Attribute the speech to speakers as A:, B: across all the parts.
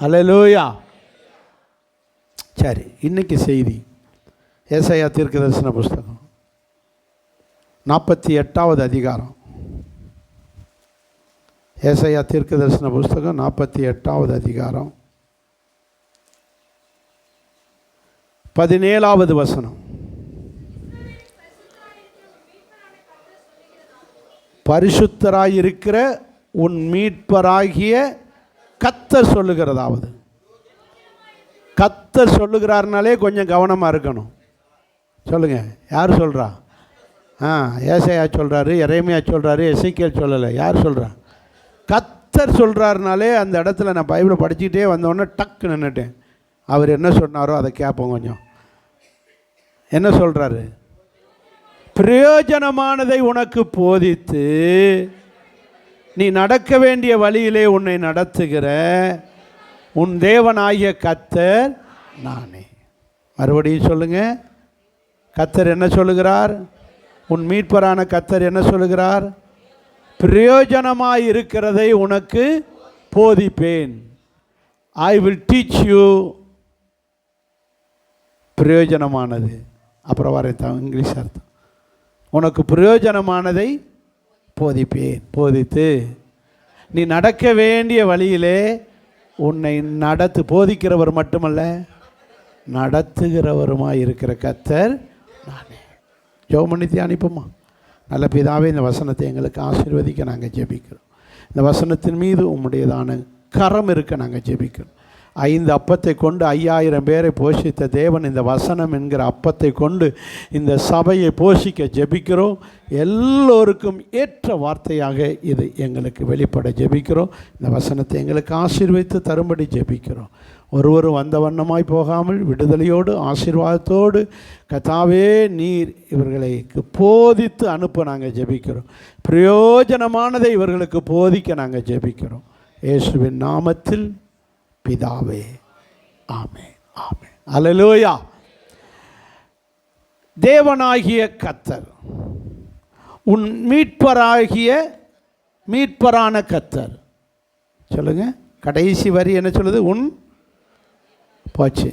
A: அல்லேலூயா. சரி, இன்னைக்கு செய்தி ஏசாயா தீர்க்கதரிசன புஸ்தகம் 48வது அதிகாரம். ஏசாயா தீர்க்கதரிசன புஸ்தகம் 48வது அதிகாரம் 17வது வசனம். பரிசுத்தராயிருக்கிற உன் மீட்பராகிய கர்த்தர் சொல்லுகிறதாவது. கர்த்தர் சொல்லுகிறாருனாலே கொஞ்சம் கவனமாக இருக்கணும். சொல்லுங்கள், யார் சொல்கிறா? ஏசாயா சொல்கிறாரு, எரேமியா சொல்கிறாரு, எசேக்கியேல் சொல்லலை. யார் சொல்கிறா? கர்த்தர் சொல்கிறாருனாலே அந்த இடத்துல நான் பைபிளை படிச்சுக்கிட்டே வந்தோடனே டக்கு நின்றுட்டேன். அவர் என்ன சொன்னாரோ அதை கேட்போம். கொஞ்சம் என்ன சொல்கிறாரு? பிரயோஜனமானதை உனக்கு போதித்து நீ நடக்க வேண்டிய வழியிலே உன்னை நடத்துகிற உன் தேவனாகிய கர்த்தர் நானே. மறுபடியும் சொல்லுங்க, கர்த்தர் என்ன சொல்லுகிறார்? உன் மீட்பரான கர்த்தர் என்ன சொல்லுகிறார்? பிரயோஜனமாய் இருக்கிறதை உனக்கு போதிப்பேன். I will teach you. பிரயோஜனமானது, அப்புறம் வர இங்கிலீஷ் அர்த்தம். உனக்கு பிரயோஜனமானதை போதிப்பேன். போதித்து நீ நடக்க வேண்டிய வழியிலே உன்னை நடத்து. போதிக்கிறவர் மட்டுமல்ல, நடத்துகிறவருமாய் இருக்கிற கர்த்தர் நானே. ஜெபம் தியானிப்போமா? நல்ல பிதாவே, இந்த வசனத்தை எங்களுக்கு ஆசீர்வதிக்க நாங்கள் ஜெபிக்கிறோம். இந்த வசனத்தின் மீது உம்முடையதான கரம் இருக்க நாங்கள் ஜெபிக்கிறோம். 5 அப்பத்தை கொண்டு 5000 பேரை போஷித்த தேவன் இந்த வசனம் என்கிற அப்பத்தை கொண்டு இந்த சபையை போஷிக்க ஜெபிக்கிறோம். எல்லோருக்கும் ஏற்ற வார்த்தையாக இது எங்களுக்கு வெளிப்பட ஜெபிக்கிறோம். இந்த வசனத்தை எங்களுக்கு ஆசீர்வதித்து தரும்படி ஜெபிக்கிறோம். ஒருவரும் வந்த வண்ணமாய் போகாமல் விடுதலையோடு ஆசீர்வாதத்தோடு கர்த்தாவே நீர் இவர்களுக்கு போதித்து அனுப்ப நாங்கள் ஜெபிக்கிறோம். பிரயோஜனமானதை இவர்களுக்கு போதிக்க நாங்கள் ஜெபிக்கிறோம். இயேசுவின் நாமத்தில் பிதாவே, ஆமென், ஆமென். அல்லேலூயா. தேவனாகிய கர்த்தர், உன் மீட்பரான கர்த்தர். சொல்லுங்க, கடைசி வரி என்ன சொல்லுது? உன் போச்சு.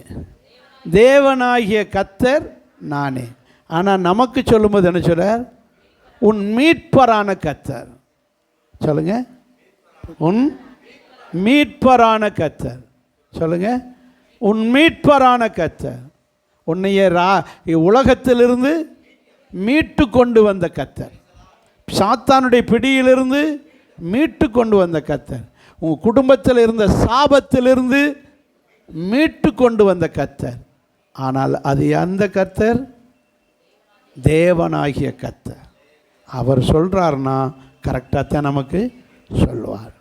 A: தேவனாகிய கர்த்தர் நானே. ஆனால் நமக்கு சொல்லும்போது என்ன சொல்றார்? உன் மீட்பரான கர்த்தர். சொல்லுங்க, உன் மீட்பரான கர்த்தர். சொல்லுங்க, உன் மீட்பரான கர்த்தர். உன்னைய உலகத்திலிருந்து மீட்டு கொண்டு வந்த கர்த்தர். சாத்தானுடைய பிடியிலிருந்து மீட்டு கொண்டு வந்த கர்த்தர். உங்கள் குடும்பத்தில் இருந்த சாபத்திலிருந்து மீட்டு கொண்டு வந்த கர்த்தர். ஆனால் அது அந்த கர்த்தர் தேவனாகிய கர்த்தர். அவர் சொல்கிறார்னா கரெக்டாக தான் நமக்கு சொல்லுவார்.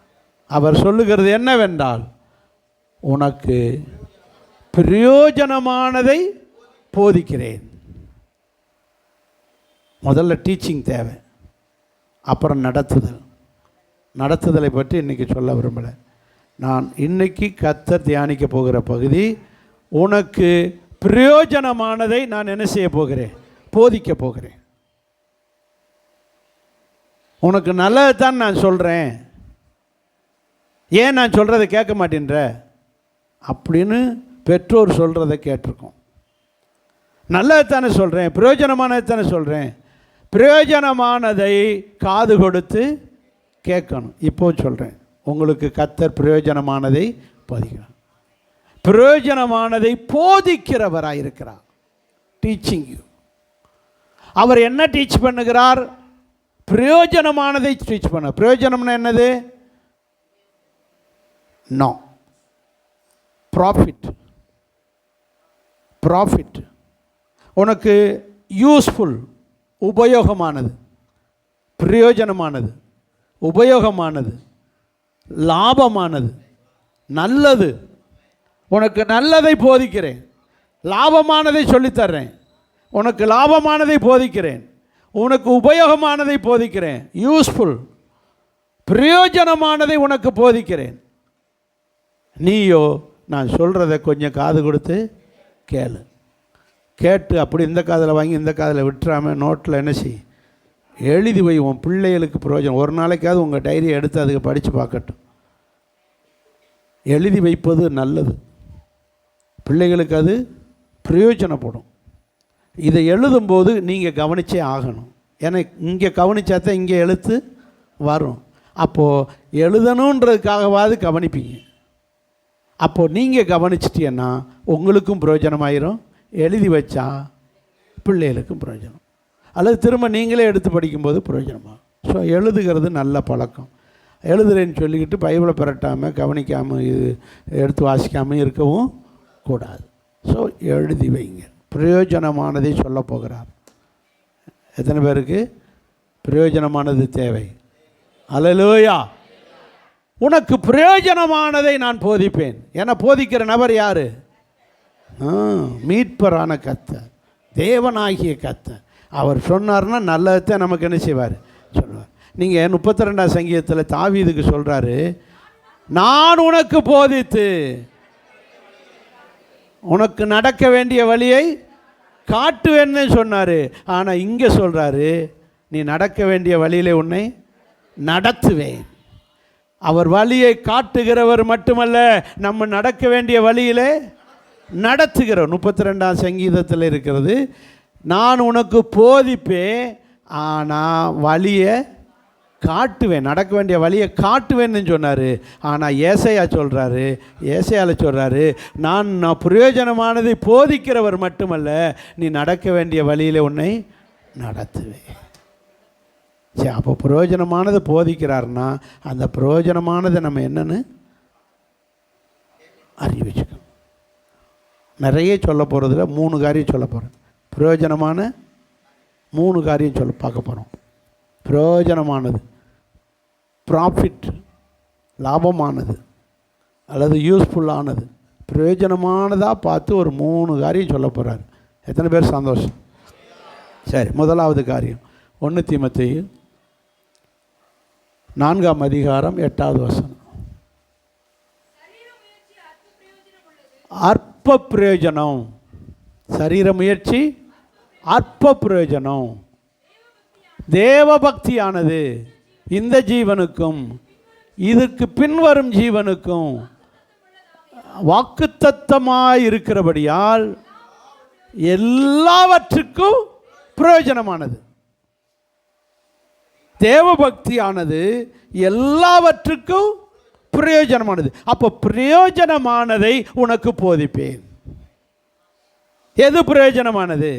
A: அவர் சொல்லுகிறது என்னவென்றால், உனக்கு பிரயோஜனமானதை போதிக்கிறேன். முதல்ல டீச்சிங் தேவை, அப்புறம் நடத்துதல். நடத்துதலை பற்றி இன்றைக்கி சொல்ல விரும்பலை. நான் இன்றைக்கி கர்த்தர் தியானிக்க போகிற பகுதி, உனக்கு பிரயோஜனமானதை நான் என்ன செய்ய போகிறேன்? போதிக்க போகிறேன். உனக்கு நல்லது தான் நான் சொல்கிறேன், ஏன் நான் சொல்கிறத கேட்க மாட்டேன்ற அப்படின்னு பெற்றோர் சொல்கிறத கேட்டிருக்கோம். நல்லது தானே சொல்கிறேன், பிரயோஜனமானது தானே சொல்கிறேன். பிரயோஜனமானதை காது கொடுத்து கேட்கணும். இப்போ சொல்கிறேன், உங்களுக்கு கர்த்தர் பிரயோஜனமானதை போதிக்கிறார். பிரயோஜனமானதை போதிக்கிறவராக இருக்கிறார். Teaching you. அவர் என்ன டீச் பண்ணுகிறார்? பிரயோஜனமானதை டீச் பண்ண. பிரயோஜனம்னா என்னது? No, profit. ப்ராஃபிட் உனக்கு யூஸ்ஃபுல், உபயோகமானது. பிரயோஜனமானது, உபயோகமானது, லாபமானது, நல்லது. உனக்கு நல்லதை போதிக்கிறேன், லாபமானதை சொல்லித்தர்றேன். உனக்கு லாபமானதை போதிக்கிறேன், உனக்கு உபயோகமானதை போதிக்கிறேன். யூஸ்ஃபுல், பிரயோஜனமானதை உனக்கு போதிக்கிறேன். நீயோ நான் சொல்கிறத கொஞ்சம் காது கொடுத்து கேளு. கேட்டு அப்படி இந்த காதில் வாங்கி இந்த காதில் விட்டுறாமல் நோட்டில் என்ன செய்? எழுதி வை. உன் பிள்ளைகளுக்கு பிரயோஜனம். ஒரு நாளைக்காவது உங்கள் டைரியை எடுத்து அதுக்கு படித்து பார்க்கட்டும். எழுதி வைப்பது நல்லது, பிள்ளைகளுக்கு அது பிரயோஜனப்படும். இதை எழுதும்போது நீங்கள் கவனிச்சே ஆகணும். ஏன்னா இங்கே கவனித்தா தான் இங்கே எழுத்து வரும். அப்போது எழுதணுன்றதுக்காகவாது கவனிப்பீங்க. அப்போது நீங்கள் கவனிச்சிட்டீங்கன்னா உங்களுக்கும் பிரயோஜனமாயிரும், எழுதி வச்சா பிள்ளைகளுக்கும் பிரயோஜனம், அல்லது திரும்ப நீங்களே எடுத்து படிக்கும்போது பிரயோஜனமாகும். ஸோ எழுதுகிறது நல்ல பழக்கம். எழுதுறேன்னு சொல்லிக்கிட்டு பைபிளை பெரட்டாமல் கவனிக்காமல் இது எடுத்து வாசிக்காமல் இருக்கவும் கூடாது. ஸோ எழுதி வைங்க. பிரயோஜனமானதை சொல்ல போகிறார். எத்தனை பேருக்கு பிரயோஜனமானது தேவை? அல்லேலூயா. உனக்கு பிரயோஜனமானதை நான் போதிப்பேன். என போதிக்கிற நபர் யார்? மீட்பரான கர்த்தர், தேவனாகிய கர்த்தர். அவர் சொன்னார்னா நல்லதை நமக்கு என்ன செய்வார்? சொல்லுவார். நீங்கள் 32ஆம் சங்கீதத்தில் தாவீதுக்கு சொல்கிறாரு, நான் உனக்கு போதித்து உனக்கு நடக்க வேண்டிய வழியை காட்டுவேன்னு சொன்னார். ஆனால் இங்கே சொல்கிறாரு, நீ நடக்க வேண்டிய வழியிலே உன்னை நடத்துவேன். அவர் வழியை காட்டுகிறவர் மட்டுமல்ல, நம்ம நடக்க வேண்டிய வழியிலே நடத்துகிறவர். 32ஆம் சங்கீதத்தில் இருக்கிறது, நான் உனக்கு போதிப்பேன், ஆனால் வழியை காட்டுவேன், நடக்க வேண்டிய வழியை காட்டுவேன்னு சொன்னார். ஆனால் ஏசாயா சொல்கிறாரு, நான் பிரயோஜனமானதை போதிக்கிறவர் மட்டுமல்ல, நீ நடக்க வேண்டிய வழியில் உன்னை நடத்துவேன். சரி, அப்போ பிரயோஜனமானது போதிக்கிறாருன்னா அந்த பிரயோஜனமானதை நம்ம என்னன்னு அறிய வச்சுக்கணும். நிறைய சொல்ல போகிறதுல 3 காரியம் சொல்ல போகிறேன். பிரயோஜனமான 3 காரியம் பார்க்க போகிறோம். பிரயோஜனமானது, ப்ராஃபிட், லாபமானது அல்லது யூஸ்ஃபுல்லானது, பிரயோஜனமானதாக பார்த்து ஒரு 3 காரியம் சொல்ல போகிறார். எத்தனை பேர் சந்தோஷம்? சரி, முதலாவது காரியம் 1 தீமோத்தேயு 4ஆம் அதிகாரம் 8வது வசனம். அற்ப பிரயோஜனம், சரீர முயற்சி அற்ப பிரயோஜனம். தேவபக்தியானது இந்த ஜீவனுக்கும் இதற்கு பின்வரும் ஜீவனுக்கும் வாக்குத்தத்தமாய் இருக்கிறபடியால் எல்லாவற்றுக்கும் பிரயோஜனமானது. தேவபக்தியானது எல்லாவற்றுக்கும் பிரயோஜனமானது. அப்போ பிரயோஜனமானதை உனக்கு போதிப்பேன். எது பிரயோஜனமானது?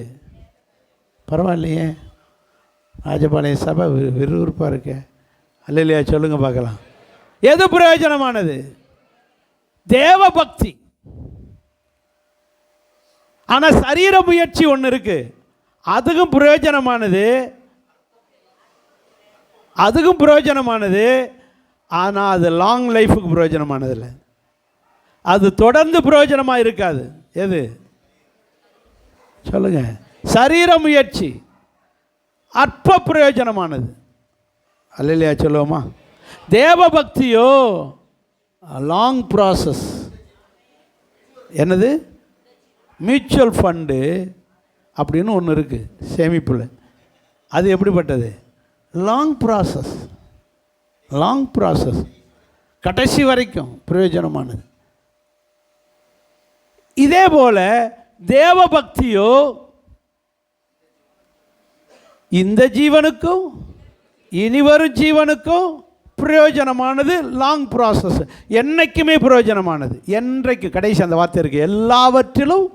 A: பரவாயில்லையே, ராஜபாளையம் சபை விறுவிறுப்பாக இருக்க. அல்லையா, சொல்லுங்க பார்க்கலாம். எது பிரயோஜனமானது? தேவபக்தி. ஆனால் சரீர முயற்சி ஒன்று இருக்கு, அதுக்கும் பிரயோஜனமானது. ஆனால் அது லாங் லைஃபுக்கு பிரயோஜனமானது இல்லை, அது தொடர்ந்து பிரயோஜனமாக இருக்காது. எது சொல்லுங்க? சரீர முயற்சி அற்ப பிரயோஜனமானது. அல்லையா, சொல்லுவோமா? தேவபக்தியோ லாங் ப்ராசஸ். என்னது? மியூச்சுவல் ஃபண்டு அப்படின்னு ஒன்று இருக்குது சேமிப்பில். அது எப்படிப்பட்டது? லாங் ப்ராசஸ், கடைசி வரைக்கும் பிரயோஜனமானது. இதே போல தேவபக்தியோ இந்த ஜீவனுக்கும் இனிவரும் ஜீவனுக்கும் பிரயோஜனமானது. லாங் ப்ராசஸ், என்னைக்குமே பிரயோஜனமானது. என்றைக்கு கடைசி அந்த வார்த்தை இருக்குது, எல்லாவற்றிலும்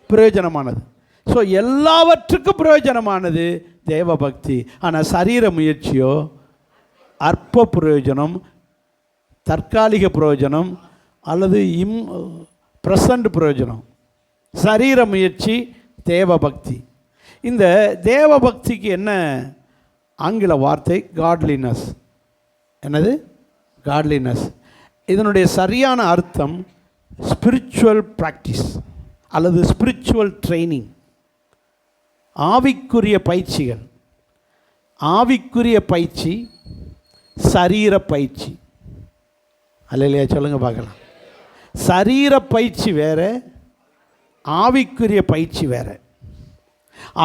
A: பிரயோஜனமானது. ஸோ எல்லாவற்றுக்கும் பிரயோஜனமானது தேவபக்தி. ஆனால் சரீர முயற்சியோ அற்ப பிரயோஜனம், தற்காலிக பிரயோஜனம் அல்லது பிரசன்ட் பிரயோஜனம். சரீர முயற்சி, தேவபக்தி. இந்த தேவபக்திக்கு என்ன ஆங்கில வார்த்தை? காட்லினஸ். என்னது? காட்லினஸ். இதனுடைய சரியான அர்த்தம் ஸ்பிரிச்சுவல் ப்ராக்டிஸ் அல்லது ஸ்பிரிச்சுவல் ட்ரைனிங். ஆவிக்குரிய பயிற்சிகள். ஆவிக்குரிய பயிற்சி, சரீர பயிற்சி. அல்லையா, சொல்லுங்க பார்க்கலாம். சரீர பயிற்சி வேற, ஆவிக்குரிய பயிற்சி வேற.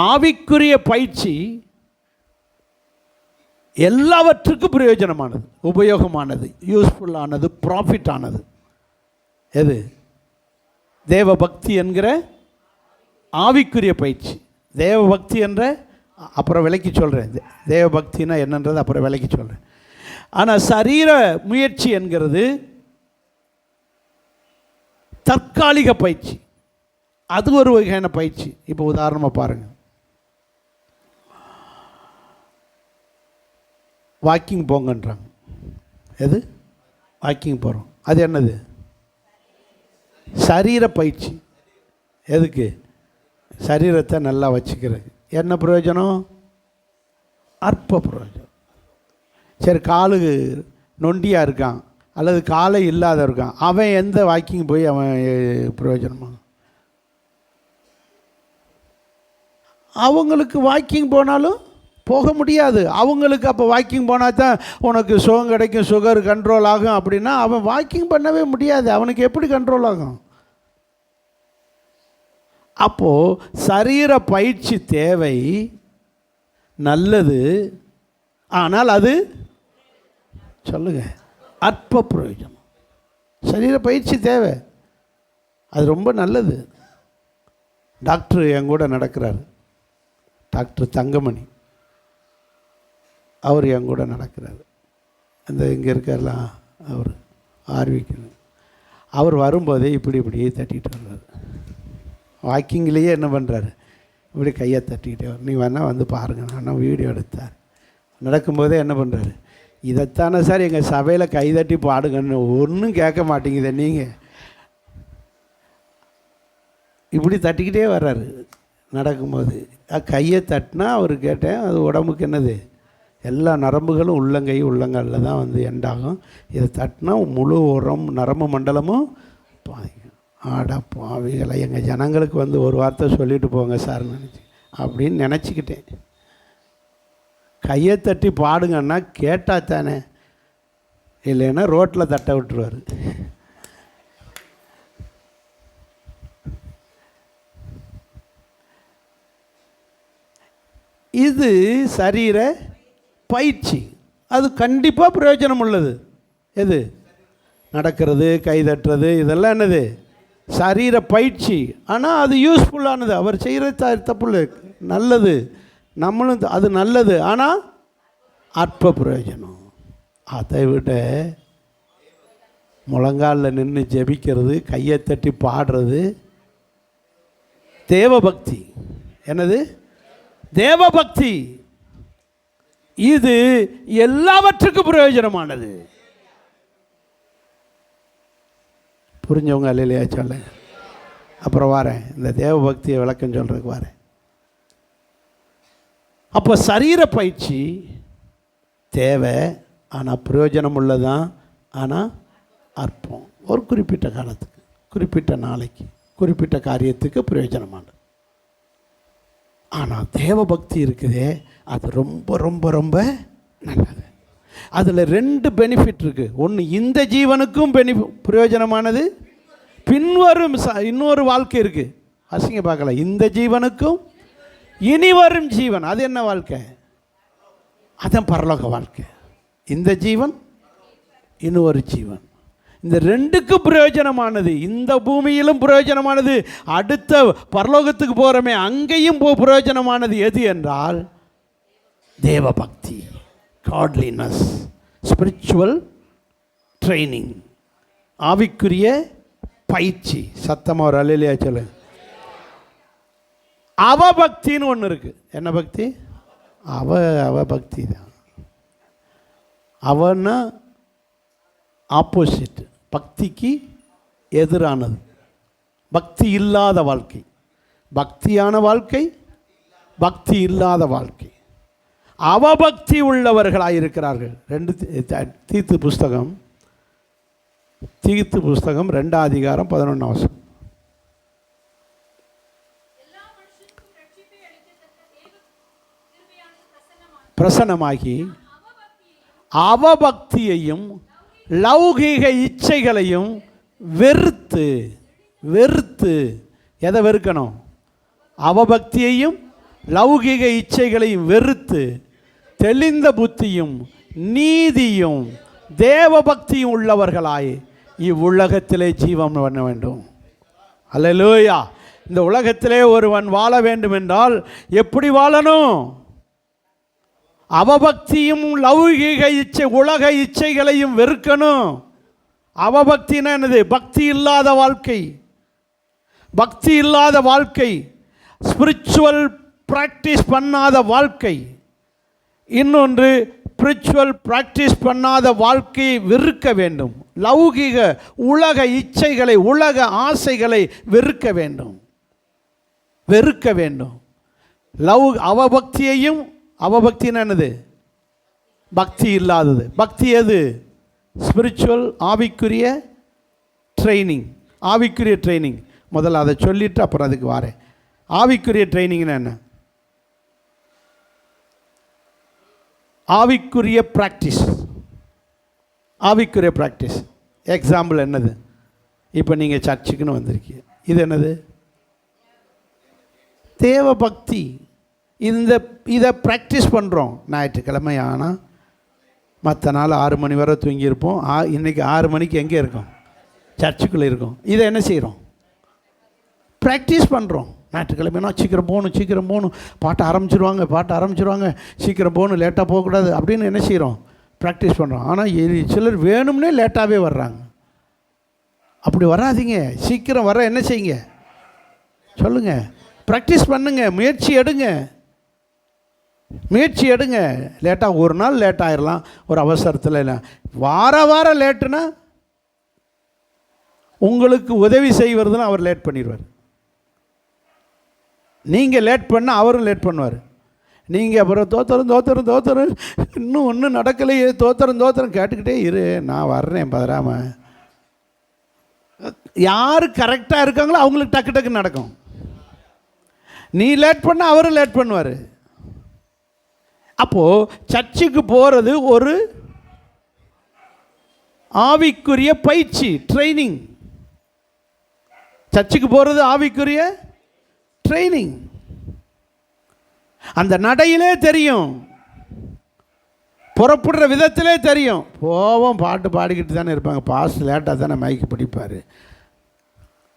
A: ஆவிக்குரிய பயிற்சி எல்லாவற்றுக்கும் பிரயோஜனமானது, உபயோகமானது, யூஸ்ஃபுல்லானது, ப்ராஃபிட் ஆனது. எது? தேவ பக்தி என்கிற ஆவிக்குரிய பயிற்சி. தேவ பக்தி என்ற அப்புறம் விளக்கி சொல்கிறேன். தேவ பக்தினா என்னன்றது அப்புறம் விளக்கி சொல்கிறேன். ஆனால் சரீர முயற்சி என்கிறது தற்காலிக பயிற்சி. அது ஒரு வகையான பயிற்சி. இப்போ உதாரணமாக பாருங்கள், வாக்கிங் போங்கன்றாங்க. எது? வாக்கிங் போகிறோம். அது என்னது? சரீர பயிற்சி. எதுக்கு? சரீரத்தை நல்லா வச்சுக்கிறது. என்ன பிரயோஜனம்? அற்ப பிரயோஜனம். சரி, காலு நொண்டியாக இருக்கான் அல்லது காலை இல்லாத இருக்கான், அவன் எந்த வாக்கிங் போய் அவன் பிரயோஜனமா? அவங்களுக்கு வாக்கிங் போனாலும் போக முடியாது. அவங்களுக்கு அப்போ வாக்கிங் போனால் தான் உனக்கு சுகம் கிடைக்கும், சுகர் கண்ட்ரோல் ஆகும் அப்படின்னா அவன் வாக்கிங் பண்ணவே முடியாது. அவனுக்கு எப்படி கண்ட்ரோல் ஆகும்? அப்போது சரீர பயிற்சி தேவை, நல்லது. ஆனால் அது சொல்லுங்க, அற்ப பிரயோஜனம். சரீர பயிற்சி தேவை, அது ரொம்ப நல்லது. டாக்டர் என் கூட நடக்கிறார், டாக்டர் தங்கமணி. அவர் என் கூட நடக்கிறார். அந்த இங்கே இருக்கார்லாம் அவர் ஆர்விக்கணும். அவர் வரும்போதே இப்படி இப்படியே தட்டிகிட்டு வர்றார். வாக்கிங்லேயே என்ன பண்ணுறாரு? இப்படி கையை தட்டிக்கிட்டே வர. நீ வேணால் வந்து பாருங்கள், நான் வீடியோ எடுத்தார். நடக்கும்போதே என்ன பண்ணுறாரு? இதைத்தானே சார் எங்கள் சபையில் கை தட்டி பாடுங்கன்னு. ஒன்றும் கேட்க மாட்டேங்குது. நீங்கள் இப்படி தட்டிக்கிட்டே வர்றாரு நடக்கும்போது. கையை தட்டினா அவர் கேட்டேன், அது உடம்புக்கு என்னது? எல்லா நரம்புகளும் உள்ளங்கை உள்ளங்காலில் தான் வந்து எண்டாகும். இதை தட்டினா முழு நரம்பு மண்டலமும் பாதிக்கும். ஆடா பாவிகளை, எங்கள் ஜனங்களுக்கு வந்து ஒரு வார்த்தை சொல்லிட்டு போங்க சார் அப்படின்னு நினச்சிக்கிட்டேன். கையை தட்டி பாடுங்கன்னா கேட்டா தானே, இல்லைன்னா ரோட்டில் தட்ட விட்டுருவார். இது சரீர பயிற்சி. அது கண்டிப்பாக பிரயோஜனம் உள்ளது. எது? நடக்கிறது, கை தட்டுறது, இதெல்லாம் என்னது? சரீர பயிற்சி. ஆனால் அது யூஸ்ஃபுல்லானது. அவர் செய்கிறது தப்பு இல்லை, நல்லது. நம்மளும் அது நல்லது. ஆனால் அற்ப பிரயோஜனம். அதை விட முழங்காலில் நின்று ஜெபிக்கிறது, கையை தட்டி பாடுறது தேவபக்தி. என்னது? தேவபக்தி. இது எல்லாவற்றுக்கும் பிரயோஜனமானது. புரிஞ்சவங்க அல்லையா சொல்ல. அப்புறம் வரேன், இந்த தேவபக்தியை விளக்கம் சொல்கிறதுக்கு வரேன். அப்போ சரீர பயிற்சி தேவை, ஆனால் பிரயோஜனம் உள்ளதான். ஆனால் அற்பம். ஒரு குறிப்பிட்ட காலத்துக்கு, குறிப்பிட்ட நாளைக்கு, குறிப்பிட்ட காரியத்துக்கு பிரயோஜனமானது. ஆனால் தேவபக்தி இருக்குதே, அது ரொம்ப ரொம்ப ரொம்ப நல்லது. அதில் 2 பெனிஃபிட் இருக்குது. ஒன்று, இந்த ஜீவனுக்கும் பிரயோஜனமானது. பின்வரும் இன்னொரு வாழ்க்கை இருக்குது, அசிங்க பார்க்கலாம். இந்த ஜீவனுக்கும் இனி வரும் ஜீவன். அது என்ன வாழ்க்கை? அதான் பரலோக வாழ்க்கை. இந்த ஜீவன், இன்னொரு ஜீவன். இந்த 2க்கும் பிரயோஜனமானது. இந்த பூமியிலும் பிரயோஜனமானது, அடுத்த பரலோகத்துக்கு போகிறோமே அங்கேயும் பிரயோஜனமானது. எது என்றால் தேவபக்தி, காட்லினஸ், ஸ்பிரிச்சுவல் ட்ரைனிங், ஆவிக்குரிய பயிற்சி. சத்தமாக ஒரு அல்லேலூயா சொல்லு. அவபக்தின்னு ஒன்று இருக்குது. என்ன பக்தி? அவபக்தி தான். அவன்னா ஆப்போசிட், பக்திக்கு எதிரானது. பக்தி இல்லாத வாழ்க்கை, பக்தியான வாழ்க்கை, பக்தி இல்லாத வாழ்க்கை. அவபக்தி உள்ளவர்களாயிருக்கிறார்கள். 2 தீத்து புஸ்தகம் 2 அதிகாரம் 11 வசனம். பிரசன்னமாகி அவபக்தியையும் லௌகீக இச்சைகளையும் வெறுத்து. வெறுத்து எதை வெறுக்கணும்? அவபக்தியையும் லௌகீக இச்சைகளையும் வெறுத்து தெளிந்த புத்தியும் நீதியும் தேவபக்தியும் உள்ளவர்களாய் இவ்வுலகத்திலே ஜீவம் பண்ண வேண்டும். அல்லேலூயா. இந்த உலகத்திலே ஒருவன் வாழ வேண்டும் என்றால் எப்படி வாழணும்? அவபக்தியும் லௌகீக இச்சை உலக இச்சைகளையும் வெறுக்கணும். அவபக்தினா என்னது? பக்தி இல்லாத வாழ்க்கை. பக்தி இல்லாத வாழ்க்கை, ஸ்பிரிச்சுவல் பிராக்டிஸ் பண்ணாத வாழ்க்கை. இன்னொன்று, ஸ்பிரிச்சுவல் பிராக்டிஸ் பண்ணாத வாழ்க்கையை வெறுக்க வேண்டும். லௌகீக உலக இச்சைகளை, உலக ஆசைகளை வெறுக்க வேண்டும், வெறுக்க வேண்டும். அவபக்தியையும், அவபக்தினா என்னது? பக்தி இல்லாதது. பக்தி எது? ஸ்பிரிச்சுவல், ஆவிக்குரிய ட்ரைனிங். ஆவிக்குரிய ட்ரைனிங் முதல்ல அதை சொல்லிவிட்டு அப்புறம் அதுக்கு வரேன். ஆவிக்குரிய ட்ரைனிங்னா என்ன? ஆவிக்குரிய ப்ராக்டிஸ். ஆவிக்குரிய ப்ராக்டிஸ் எக்ஸாம்பிள் என்னது? இப்போ நீங்கள் சர்ச்சுக்குன்னு வந்திருக்கீங்க, இது என்னது? தேவ பக்தி. இதை ப்ராக்டிஸ் பண்ணுறோம். ஞாயிற்றுக்கிழமை ஆனால் மற்ற நாள் 6 மணி வரை தூங்கியிருப்போம். இன்றைக்கி 6 மணிக்கு எங்கே இருக்கோம்? சர்ச்சுக்குள்ளே இருக்கோம். இதை என்ன செய்கிறோம்? ப்ராக்டிஸ் பண்ணுறோம். ஞாயிற்றுக்கிழமைனா சீக்கிரம் போகணும், சீக்கிரம் போகணும், பாட்டை ஆரம்பிச்சிருவாங்க, சீக்கிரம் போகணும், லேட்டாக போகக்கூடாது அப்படின்னு என்ன செய்கிறோம்? ப்ராக்டிஸ் பண்ணுறோம். ஆனால் சிலர் வேணும்னே லேட்டாகவே வர்றாங்க. அப்படி வராதிங்க, சீக்கிரம் வர என்ன செய்யுங்க? சொல்லுங்கள், ப்ராக்டிஸ் பண்ணுங்க, முயற்சி எடுங்க. லேட்டாக ஒரு நாள் லேட் ஆகிடலாம் ஒரு அவசரத்தில். இல்லை, வாரம் லேட்டுனா உங்களுக்கு உதவி செய்வதுன்னு அவர் லேட் பண்ணிடுவார். நீங்கள் லேட் பண்ணால் அவரும் லேட் பண்ணுவார். நீங்கள் அப்புறம் தோத்தரும் இன்னும் ஒன்றும் நடக்கலையே, தோத்தரம் கேட்டுக்கிட்டே இரு, நான் வர்றேன் பதறாம. யார் கரெக்டாக இருக்காங்களோ அவங்களுக்கு டக்கு நடக்கும். நீ லேட் பண்ண அவரும் லேட் பண்ணுவார். அப்போது சர்ச்சுக்கு போகிறது ஒரு ஆவிக்குரிய பயிற்சி, ட்ரைனிங். சர்ச்சுக்கு போகிறது ஆவிக்குரிய ட்ரைனிங். அந்த நடையிலே தெரியும், புறப்படுற விதத்திலே தெரியும். போவோம், பாட்டு பாடிக்கிட்டு தானே இருப்பாங்க, பாஸ் லேட்டாக தானே மைக்கு பிடிப்பார்.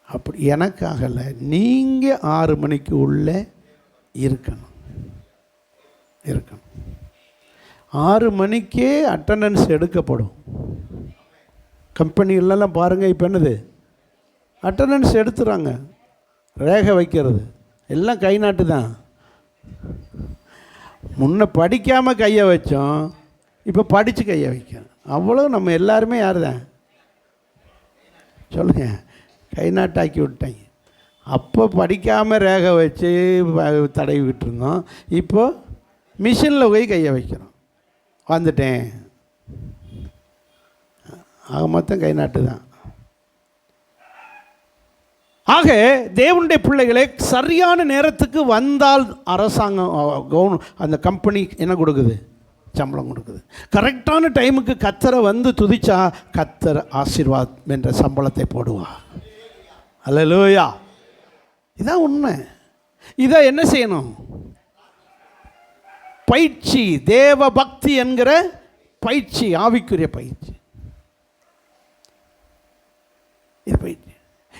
A: அப்படி எனக்காகல, நீங்கள் 6 மணிக்கு உள்ளே இருக்கணும். 6 மணிக்கே அட்டண்டன்ஸ் எடுக்கப்படும். கம்பெனிகளெல்லாம் பாருங்கள், இப்போ என்னது? அட்டண்டன்ஸ் எடுத்துறாங்க. ரேகை வைக்கிறது எல்லாம் கை நாட்டு தான். முன்ன படிக்காமல் கையை வச்சோம், இப்போ படித்து கையை வைக்கணும். அவ்வளோ நம்ம எல்லாருமே யார் தான்? சொல்லுங்கள், கை நாட்டாக்கி விட்டாங்க. அப்போ படிக்காமல் ரேகை வச்சு தடவிக்கிட்டு இருந்தோம், இப்போ மிஷினில் போய் கையை வைக்கிறோம். வந்துட்டேன், ஆக மொத்தம் கை நாட்டு தான். ஆக தேவனுடைய பிள்ளைகளே, சரியான நேரத்துக்கு வந்தால் அரசாங்கம் அந்த கம்பெனி என்ன கொடுக்குது? சம்பளம் கொடுக்குது. கரெக்டான டைமுக்கு கத்தரை வந்து துதிச்சா கத்தர் ஆசீர்வாதம் என்ற சம்பளத்தை போடுவா. அல்லேலூயா. இதான் உண்மை. இதை என்ன செய்யணும்? பயிற்சி, தேவ பக்தி என்கிற பயிற்சி, ஆவிக்குரிய பயிற்சி. இது பயிற்சி.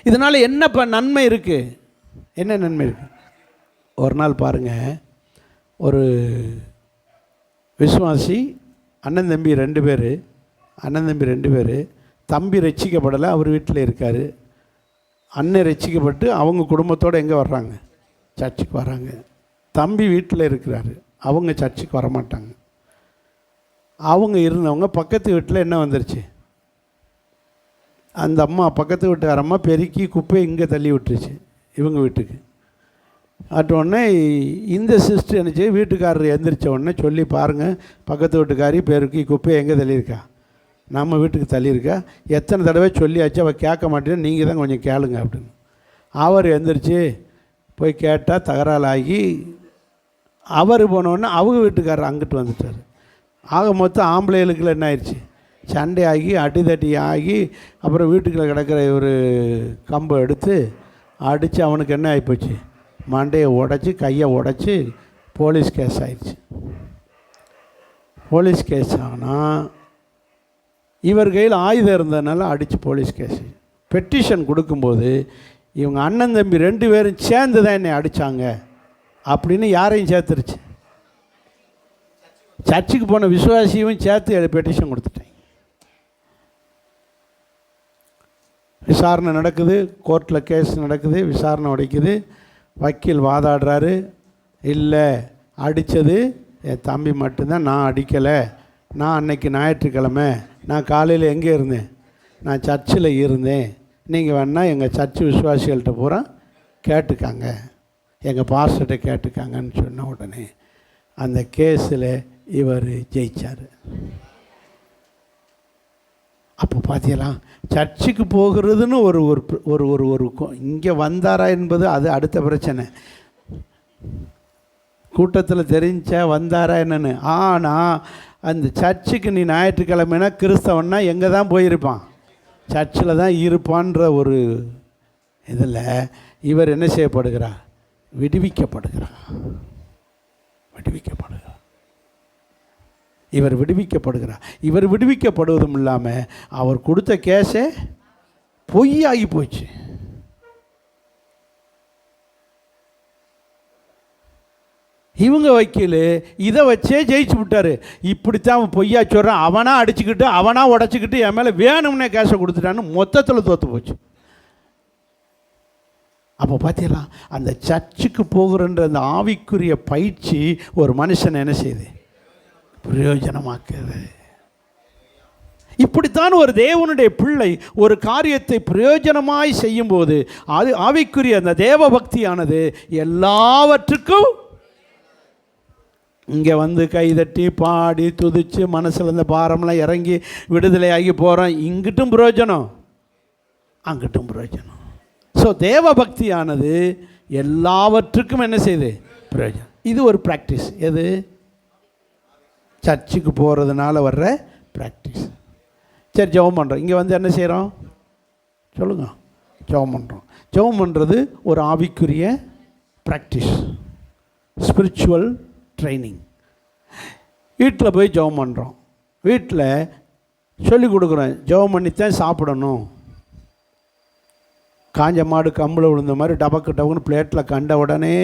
A: இதனால் என்ன நன்மை இருக்குது? என்ன நன்மை இருக்குது? ஒரு நாள் பாருங்கள், ஒரு விசுவாசி அண்ணன் தம்பி 2 பேர், தம்பி ரட்சிக்கப்படலை, அவர் வீட்டில் இருக்கார். அண்ணன் ரட்சிக்கப்பட்டு அவங்க குடும்பத்தோடு எங்கே வர்றாங்க? சர்ச்சுக்கு வர்றாங்க. தம்பி வீட்டில் இருக்கிறாரு, அவங்க சர்ச்சுக்கு வரமாட்டாங்க. அவங்க இருந்தவங்க பக்கத்து வீட்டில் என்ன வந்துருச்சு? அந்த அம்மா, பக்கத்து வீட்டுக்காரம்மா பெருக்கி குப்பையை இங்கே தள்ளி விட்டுருச்சு இவங்க வீட்டுக்கு. உடனே இந்த சிஸ்டர் என்னச்சு, வீட்டுக்காரர் எழுந்திரிச்ச உடனே சொல்லி பாருங்கள், பக்கத்து வீட்டுக்காரி பெருக்கி குப்பையை எங்கே தள்ளியிருக்கா? நம்ம வீட்டுக்கு தள்ளியிருக்கா. எத்தனை தடவை சொல்லியாச்சு, அவள் கேட்க மாட்டேன்னு, நீங்கள் தான் கொஞ்சம் கேளுங்க அப்படின்னு. அவர் எழுந்திரிச்சு போய் கேட்டால் தகராறாகி அவர் போனோடனே அவங்க வீட்டுக்காரர் அங்கிட்டு வந்துட்டார். ஆக மொத்தம் ஆம்பளைகளுக்குள்ள என்ன ஆயிடுச்சு? சண்டை ஆகி அடிதட்டி ஆகி அப்புறம் வீட்டுக்குள்ளே கிடக்கிற ஒரு கம்பை எடுத்து அடித்து அவனுக்கு என்ன ஆகிப்போச்சு? மண்டையை உடச்சி, கையை உடச்சி போலீஸ் கேஸ் ஆயிடுச்சு. போலீஸ் கேஸ் ஆனால் இவர் கையில் ஆயுதம் இருந்ததுனால அடித்து போலீஸ் கேஸு. பெட்டிஷன் கொடுக்கும்போது இவங்க அண்ணன் தம்பி 2 பேரும் சேர்ந்து தான் என்னை அடித்தாங்க அப்படின்னு யாரையும் சேர்த்துருச்சு, சர்ச்சுக்கு போன விசுவாசியும் சேர்த்து பெட்டிஷன் கொடுத்துட்டேன். விசாரணை நடக்குது, கோர்ட்டில் கேஸ் நடக்குது, விசாரணை உடைக்குது. வக்கீல் வாதாடுறாரு, இல்லை அடித்தது என் தம்பி மட்டும்தான், நான் அடிக்கலை. நான் அன்னைக்கு ஞாயிற்றுக்கிழமை நான் காலையில் எங்கே இருந்தேன், நான் சர்ச்சில் இருந்தேன். நீங்கள் வேணால் எங்கள் சர்ச்சு விசுவாசிகள்கிட்ட பூரா கேட்டுக்காங்க, எங்கள் பாஸ்டர்கிட்ட கேட்டுக்காங்கன்னு சொன்ன உடனே அந்த கேஸில் இவர் ஜெயித்தார். அப்போ பார்த்தீங்களா, சர்ச்சுக்கு போகிறதுன்னு ஒரு ஒரு ஒரு ஒரு இங்கே வந்தாரா என்பது அது அடுத்த பிரச்சனை. கூட்டத்தில் தெரிஞ்சா வந்தாரா என்னன்னு. ஆனால் அந்த சர்ச்சுக்கு நீ ஞாயிற்றுக்கிழமைனா கிறிஸ்தவன்னா எங்கே தான் போயிருப்பான், சர்ச்சில் தான் இருப்பான்ற ஒரு இதில் இவர் என்ன செய்யப்படுகிறார், விடுவிக்கப்படுகிறார். இவர் விடுவிக்கப்படுகிறார். இவர் விடுவிக்கப்படுவதும் இல்லாமல் அவர் கொடுத்த கேஸே பொய்யாகி போச்சு. இவங்க வக்கீல் இதை வச்சே ஜெயிச்சு விட்டார். இப்படித்தான் அவன் பொய்யா சொல்கிறான், அவனா அடிச்சுக்கிட்டு அவனா உடச்சிக்கிட்டு என் மேலே வேணும்னே கேஸை கொடுத்துட்டான்னு மொத்தத்தில் தோற்று போச்சு. அப்போ பார்த்தீங்களா, அந்த சர்ச்சுக்கு போகிறன்ற அந்த ஆவிக்குரிய பயிற்சி ஒரு மனுஷனை என்ன செய்யுது, பிரயோஜனமாக்குது. இப்படித்தான் ஒரு தேவனுடைய பிள்ளை ஒரு காரியத்தை பிரயோஜனமாய் செய்யும்போது அது ஆவிக்குரிய அந்த தேவ பக்தியானது எல்லாவற்றுக்கும் இங்கே வந்து கைதட்டி பாடி துதித்து மனசில் இந்த பாரம்லாம் இறங்கி விடுதலையாகி போகிறோம். இங்கிட்டும் பிரயோஜனம், அங்கிட்டும் பிரயோஜனம். ஸோ தேவ பக்தியானது எல்லாவற்றுக்கும் என்ன செய்யுது, பிரயோஜனம். இது ஒரு ப்ராக்டிஸ். எது, சர்ச்சுக்கு போகிறதுனால வர்ற ப்ராக்டிஸ். சரி, ஜெபம் பண்ணுறோம். இங்கே வந்து என்ன செய்கிறோம் சொல்லுங்கள், ஜெபம் பண்ணுறோம். ஜெபம் பண்ணுறது ஒரு ஆவிக்குரிய ப்ராக்டிஸ், ஸ்பிரிச்சுவல் ட்ரைனிங். வீட்டில் போய் ஜெபம் பண்ணுறோம், வீட்டில் சொல்லிக் கொடுக்குறோம், ஜெபம் பண்ணித்தான் சாப்பிடணும். காஞ்ச மாடு கம்பில் விழுந்த மாதிரி டபக்கு டபக்குன்னு பிளேட்டில் கண்ட உடனே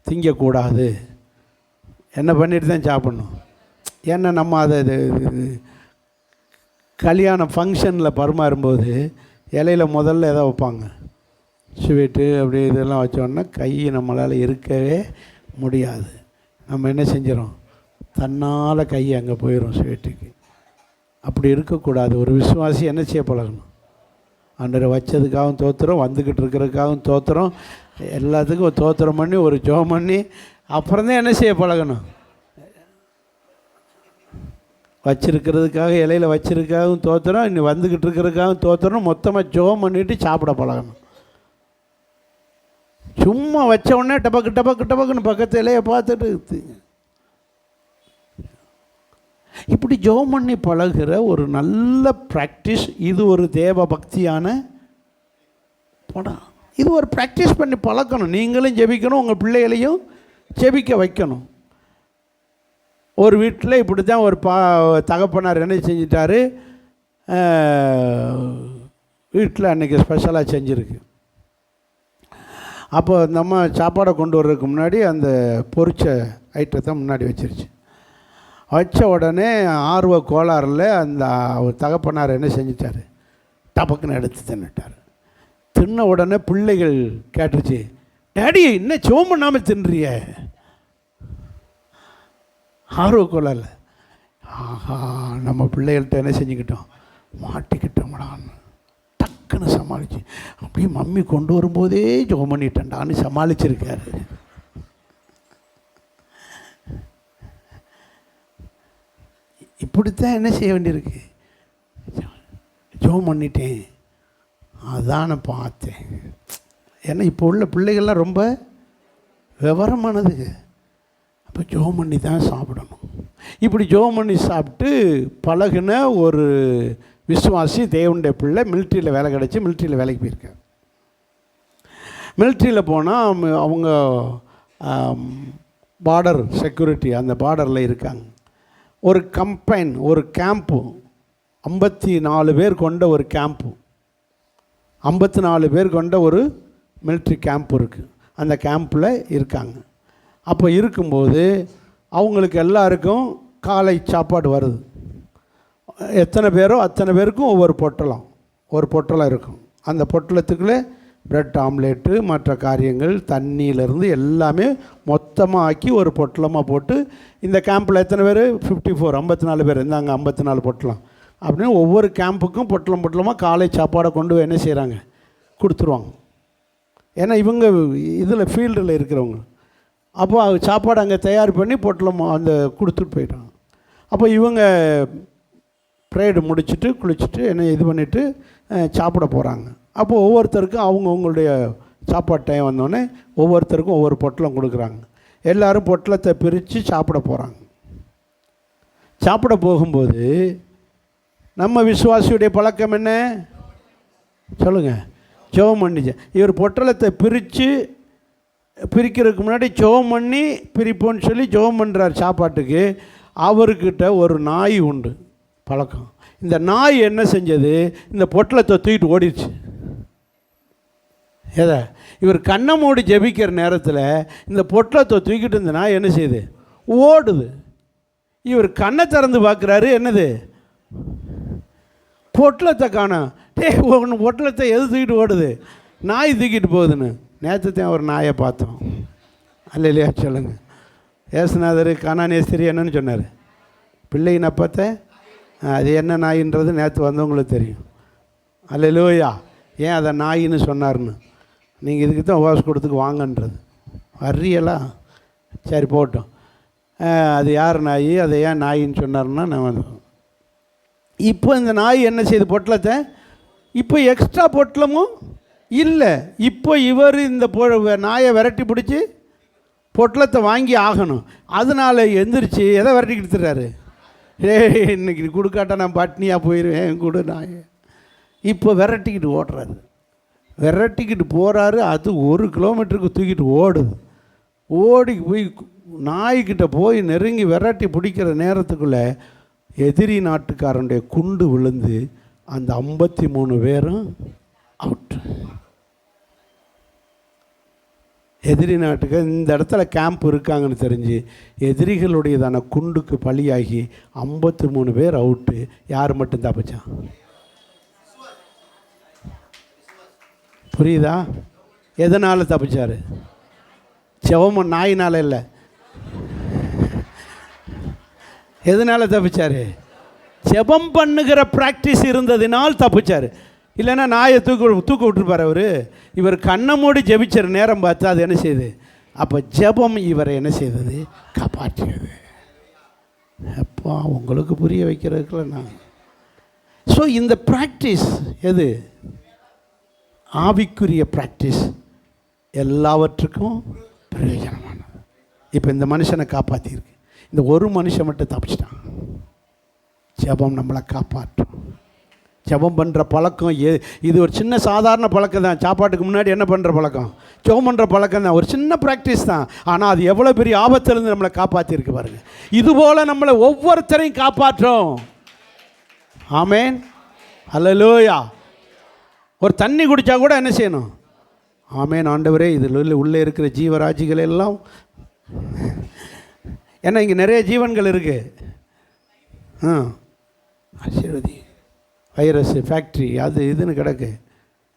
A: திங்கக்கூடாது, என்ன பண்ணிட்டு தான் சாப்பிட்ணும். ஏன்னா நம்ம அதை கல்யாண ஃபங்க்ஷனில் பரிமாறும்போது இலையில் முதல்ல எதை வைப்பாங்க, ஸ்வீட்டு அப்படி இதெல்லாம் வச்சோன்னா கை நம்மளால் இருக்கவே முடியாது. நம்ம என்ன செஞ்சிடும், தன்னால் கை அங்கே போயிடும் ஸ்வீட்டுக்கு. அப்படி இருக்கக்கூடாது. ஒரு விசுவாசி என்ன செய்ய பழகணும், ஆண்டவரை வச்சதுக்காகவும் தோத்திரம், வந்துக்கிட்டு இருக்கிறதுக்காகவும் தோத்திரம், எல்லாத்துக்கும் தோத்திரம் பண்ணி ஒரு ஜெபம் பண்ணி அப்புறம்தான் என்ன செய்ய பழகணும். வச்சிருக்கிறதுக்காக இலையில் வச்சிருக்காகவும் தோத்திரம், இன்னும் வந்துக்கிட்டு இருக்கிறதுக்காகவும் தோத்திரம், மொத்தமாக ஜெபம் பண்ணிவிட்டு சாப்பிட பழகணும். சும்மா வச்ச உடனே டபக்கு டபக்கு டபக்குன்னு பக்கத்து இலையை பார்த்துட்டு இப்படி ஜெபம் பண்ணி பழகிற ஒரு நல்ல ப்ராக்டிஸ். இது ஒரு தேவ பக்தியான படம். இது ஒரு ப்ராக்டிஸ் பண்ணி பழக்கணும். நீங்களும் ஜெபிக்கணும், உங்கள் பிள்ளைகளையும் ஜெபிக்க வைக்கணும். ஒரு வீட்டில் இப்படி தான் ஒரு தகப்பனார் என்ன செஞ்சிட்டாரு, வீட்டில் அன்றைக்கி ஸ்பெஷலாக செஞ்சுருக்கு. அப்போ நம்ம சாப்பாடை கொண்டு வர்றதுக்கு முன்னாடி அந்த பொரிச்ச ஐட்டத்தை முன்னாடி வச்சிருச்சு. வச்ச உடனே ஆர்வ கோளாறில் அந்த தகப்பனார் என்ன செஞ்சிட்டார், டபக்குன்னு எடுத்து தின்னுட்டார். தின்ன உடனே பிள்ளைகள் கேட்டுருச்சு, டேடி இன்னும் ஜெபம் பண்ணாமல் தின்றிய. ஆர்வ கோளாறில் ஆஹா நம்ம பிள்ளைகள்கிட்ட என்ன செஞ்சுக்கிட்டோம், மாட்டிக்கிட்டோம்டான்னு டக்குன்னு சமாளிச்சு, அப்படியே மம்மி கொண்டு வரும்போதே ஜெபம் பண்ணிட்டேன்டான்னு சமாளிச்சிருக்காரு. இப்படித்தான் என்ன செய்ய வேண்டியிருக்கு, ஜெபம் பண்ணிட்டேன், அதான் நான் பார்த்தேன். ஏன்னா இப்போ உள்ள பிள்ளைகள்லாம் ரொம்ப விவரமானது. அப்போ ஜெபம் பண்ணி தான் சாப்பிடணும். இப்படி ஜெபம் பண்ணி சாப்பிட்டு பழகின ஒரு விசுவாசி தேவனுடைய பிள்ளை மிலிட்ரியில் வேலை கிடச்சி மிலிட்ரியில் வேலைக்கு போயிருக்காங்க. மிலிட்ரியில் போனால் அவங்க பார்டர் செக்யூரிட்டி, அந்த பார்டரில் இருக்காங்க. ஒரு கம்பைன், ஒரு கேம்ப்பு 54 பேர் கொண்ட ஒரு கேம்ப்பு, 54 பேர் கொண்ட ஒரு மிலிட்ரி கேம்ப் இருக்குது. அந்த கேம்பில் இருக்காங்க. அப்போ இருக்கும்போது அவங்களுக்கு எல்லாருக்கும் காலை சாப்பாடு வருது. எத்தனை பேரோ அத்தனை பேருக்கும் ஒவ்வொரு பொட்டலம் இருக்கும். அந்த பொட்டலத்துக்குள்ளே பிரெட் ஆம்லேட்டு, மற்ற காரியங்கள், தண்ணியிலேருந்து எல்லாமே மொத்தமாக ஆக்கி ஒரு பொட்டலமாக போட்டு, இந்த கேம்பில் எத்தனை பேர்? 54 பேர். இருந்தாங்க 54 பொட்டலம் அப்படின்னு ஒவ்வொரு கேம்புக்கும் பொட்டலமாக காலை சாப்பாடை கொண்டு போய் என்ன செய்கிறாங்க? கொடுத்துருவாங்க. ஏன்னா இவங்க இதில் ஃபீல்டில் இருக்கிறவங்க. அப்போ சாப்பாடு அங்கே தயார் பண்ணி பொட்டலம் அந்த கொடுத்துட்டு போயிட்டாங்க. அப்போ இவங்க ப்ரேயர் முடிச்சுட்டு குளிச்சுட்டு என்ன இது பண்ணிவிட்டு சாப்பிட போகிறாங்க. அப்போது ஒவ்வொருத்தருக்கும் அவங்களுடைய சாப்பாடு டைம் வந்தோடனே ஒவ்வொருத்தருக்கும் ஒவ்வொரு பொட்டலம் கொடுக்குறாங்க. எல்லோரும் பொட்டலத்தை பிரித்து சாப்பிட போகிறாங்க. சாப்பிட போகும்போது நம்ம விசுவாசியுடைய பழக்கம் என்ன சொல்லுங்கள்? ஜெபம் பண்ணிச்சு. இவர் பொட்டலத்தை பிரிக்கிறதுக்கு முன்னாடி ஜெபம் பண்ணி பிரிப்போன்னு சொல்லி ஜெபம் பண்ணுறார் சாப்பாட்டுக்கு. அவர்கிட்ட ஒரு நாய் உண்டு பழக்கம். இந்த நாய் என்ன செஞ்சது? இந்த பொட்டலத்தை தூக்கிட்டு ஓடிடுச்சு. எதை? இவர் கண்ணை மூடி ஜெபிக்கிற நேரத்தில் இந்த பொட்டலத்தை தூக்கிட்டு இந்த நாய் என்ன செய்யுது? ஓடுது. இவர் கண்ணை திறந்து பார்க்குறாரு, என்னது? பொட்டலத்தை காணோம். ஒன்று பொட்டலத்தை எது தூக்கிட்டு ஓடுது? நாய் தூக்கிட்டு போகுதுன்னு. நேற்றுத்தான் ஒரு நாயை பார்த்தோம். அல்ல இல்லையா சொல்லுங்கள்? ஏசுநாதர் கானானேஸ்திரி என்னன்னு சொன்னார்? பிள்ளையின் அப்பத்தை அது என்ன நாயின்றது நேற்று வந்தவங்களுக்கு தெரியும். அல்லேலூயா. ஏன் அதை நாயின்னு சொன்னார்னு நீங்கள் இதுக்கு தான் உபவாசம் கொடுத்துக்கு வாங்கன்றது. வர்றீங்களா? சரி போட்டோம். அது யார் நாய், அதை ஏன் நாயின்னு சொன்னார்னா நான் வந்து இப்போ இந்த நாய் என்ன செய்யுது? பொட்டலத்தை இப்போ எக்ஸ்ட்ரா பொட்டலமும் இல்லை. இப்போ இவர் இந்த நாயை விரட்டி பிடிச்சி பொட்டலத்தை வாங்கி ஆகணும். அதனால் எந்திரிச்சு எதை விரட்டிக்கிட்டு தர்றாரு? இன்னைக்கு கொடுக்காட்டா நான் பட்னியாக போயிடுவேன் கொடு நாயை. இப்போ விரட்டிக்கிட்டு ஓடுறாரு. விரட்டிக்கிட்டு போகிறாரு. அது 1 கிலோமீட்டருக்கு தூக்கிட்டு ஓடுது. ஓடி போய் நாய்கிட்ட போய் நெருங்கி விரட்டி பிடிக்கிற நேரத்துக்குள்ளே எதிரி நாட்டுக்காரனுடைய குண்டு விழுந்து அந்த 53 பேரும் அவுட். எதிரி நாட்டுக்கு இந்த இடத்துல கேம்ப் இருக்காங்கன்னு தெரிஞ்சு எதிரிகளுடையதான குண்டுக்கு பலியாகி 53 பேர் அவுட்டு. யார் மட்டும் தப்பிச்சான்? புரியுதா? எதனால் தப்பிச்சார்? செவம் நாயினால் இல்லை. எதனால் தப்பிச்சார்? ஜெபம் பண்ணுகிற ப்ராக்டிஸ் இருந்ததினால் தப்பிச்சார். இல்லைன்னா நாயை தூக்க விட்டுருப்பார் அவர். இவர் கண்ணை மூடி ஜெபிச்சர் நேரம் பார்த்து அது என்ன செய்யுது? அப்போ ஜெபம் இவரை என்ன செய்தது? காப்பாற்றியது. அப்போ உங்களுக்கு புரிய வைக்கிறதுக்குள்ள நான் ஸோ இந்த ப்ராக்டிஸ் எது? ஆவிக்குரிய ப்ராக்டிஸ் எல்லாவற்றுக்கும் பிரயோஜனமானது. இப்போ இந்த மனுஷனை காப்பாற்றியிருக்கு. இந்த ஒரு மனுஷன் மட்டும் தப்பிச்சிட்டான். ஜெபம் நம்மளை காப்பாற்றும். ஜெபம் பண்ணுற பழக்கம் இது ஒரு சின்ன சாதாரண பழக்கம் தான். சாப்பாட்டுக்கு முன்னாடி என்ன பண்ணுற பழக்கம்? ஜெபம் பண்ணுற பழக்கம் தான். ஒரு சின்ன ப்ராக்டிஸ் தான். ஆனால் அது எவ்வளோ பெரிய ஆபத்திலிருந்து நம்மளை காப்பாற்றிருக்கு பாருங்கள். இதுபோல் நம்மளை ஒவ்வொருத்தரையும் காப்பாற்றும். ஆமேன். அல்லேலூயா. ஒரு தண்ணி குடித்தா கூட என்ன செய்யணும்? ஆமேன் ஆண்டவரே இதில் உள்ளே இருக்கிற ஜீவராஜிகள் எல்லாம், ஏன்னா இங்கே நிறைய ஜீவன்கள் இருக்குது. ஆசீர்வதி. வைரஸ் ஃபேக்ட்ரி அது இதுன்னு கிடக்கு.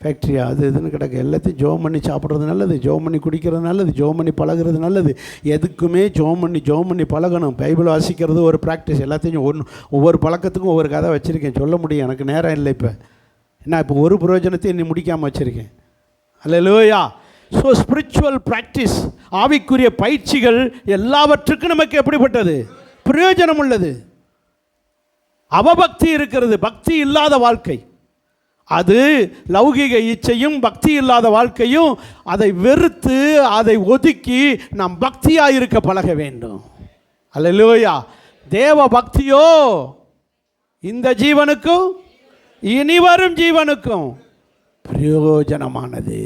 A: ஃபேக்ட்ரியா அது இதுன்னு கிடக்கு. எல்லாத்தையும் ஜோம் பண்ணி சாப்பிட்றது நல்லது, ஜோம் பண்ணி குடிக்கிறது நல்லது, ஜோம் பண்ணி பழகிறது நல்லது. எதுக்குமே ஜோம் பண்ணி பழகணும். பைபிள் வாசிக்கிறது ஒரு ப்ராக்டிஸ். எல்லாத்தையும் ஒவ்வொரு பழக்கத்துக்கும் ஒவ்வொரு கதை வச்சுருக்கேன். சொல்ல முடியும், எனக்கு நேரம் இல்லை. இப்போ ஒரு பிரயோஜனத்தையும் இன்னும் முடிக்காமல் வச்சுருக்கேன். அல்லேலூயா. ஸோ ஸ்பிரிச்சுவல் ப்ராக்டிஸ், ஆவிக்குரிய பயிற்சிகள் எல்லாவற்றுக்கும் நமக்கு எப்படிப்பட்டது? பிரயோஜனம் உள்ளது. அவபக்தி இருக்கிறது, பக்தி இல்லாத வாழ்க்கை. அது லௌகிக இச்சையும் பக்தி இல்லாத வாழ்க்கையும். அதை வெறுத்து அதை ஒதுக்கி நாம் பக்தியாக இருக்க பழக வேண்டும். அல்லேலூயா. தேவ பக்தியோ இந்த ஜீவனுக்கும் இனிவரும் ஜீவனுக்கும் பிரயோஜனமானது.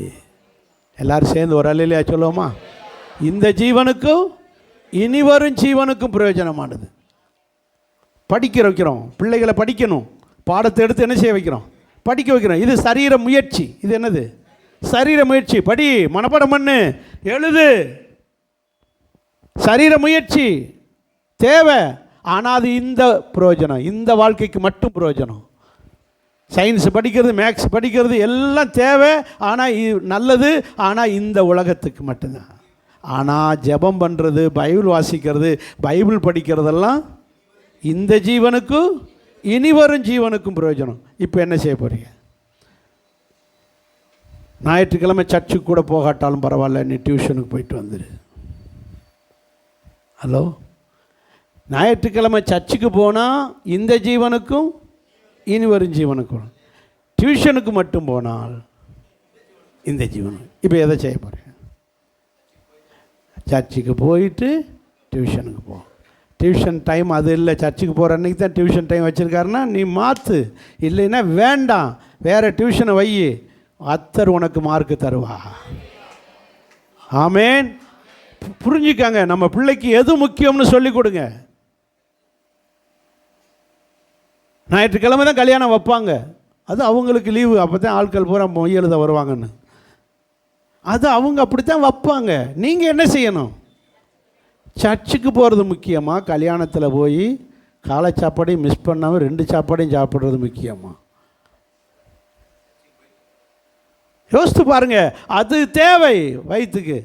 A: எல்லாரும் சேர்ந்து ஒரு அல்லேலூயா சொல்லுவோமா? இந்த ஜீவனுக்கும் இனிவரும் ஜீவனுக்கும் பிரயோஜனமானது. படிக்க வைக்கிறோம், பிள்ளைகளை படிக்கணும். பாடத்தை எடுத்து என்ன செய்ய வைக்கிறோம்? படிக்க வைக்கிறோம். இது சரீர முயற்சி. இது என்னது? சரீர முயற்சி. படி, மனப்பாடம் பண்ணு, எழுது. சரீர முயற்சி தேவை. ஆனால் அது இந்த பிரயோஜனம், இந்த வாழ்க்கைக்கு மட்டும் பிரயோஜனம். சயின்ஸ் படிக்கிறது, மேக்ஸ் படிக்கிறது எல்லாம் தேவை, ஆனால் நல்லது, ஆனால் இந்த உலகத்துக்கு மட்டும்தான். ஆனால் ஜெபம் பண்ணுறது, பைபிள் வாசிக்கிறது, பைபிள் படிக்கிறதெல்லாம் இந்த ஜீவனுக்கும் இனி வரும் ஜீவனுக்கும் பிரயோஜனம். இப்போ என்ன செய்ய போகிறீங்க? ஞாயிற்றுக்கிழமை சர்ச்சுக்கு கூட போகாட்டாலும் பரவாயில்ல, நீ டியூஷனுக்கு போயிட்டு வந்துடு. ஹலோ, ஞாயிற்றுக்கிழமை சர்ச்சுக்கு போனால் இந்த ஜீவனுக்கும் இனி வரும் ஜீவனுக்கும், டியூஷனுக்கு மட்டும் போனால் இந்த ஜீவனுக்கு. இப்போ எதை செய்ய போகிறீங்க? சர்ச்சுக்கு போயிட்டு டியூஷனுக்கு போ. டியூஷன் டைம் அது இல்லை, சர்ச்சுக்கு போகிற அன்றைக்கி தான் டியூஷன் டைம் வச்சுருக்காருன்னா நீ மாற்று, இல்லைன்னா வேண்டாம், வேறு டியூஷனை வை, அத்தர் உனக்கு மார்க்கு தருவா. ஆமேன். புரிஞ்சுக்காங்க, நம்ம பிள்ளைக்கு எது முக்கியம்னு சொல்லி கொடுங்க. ஞாயிற்றுக்கிழமை தான் கல்யாணம் வைப்பாங்க, அது அவங்களுக்கு லீவு, அப்போ தான் ஆட்கள் பூரா மொய் எழுத வருவாங்கன்னு, அது அவங்க அப்படித்தான் வைப்பாங்க. நீங்கள் என்ன செய்யணும்? சர்ச்சுக்கு போகிறது முக்கியமாக, கல்யாணத்தில் போய் காலை சாப்பாடையும் மிஸ் பண்ணாமல் 2 சாப்பாடையும் சாப்பிட்றது முக்கியமாக? யோசித்து பாருங்கள். அது தேவை வயிற்றுக்கு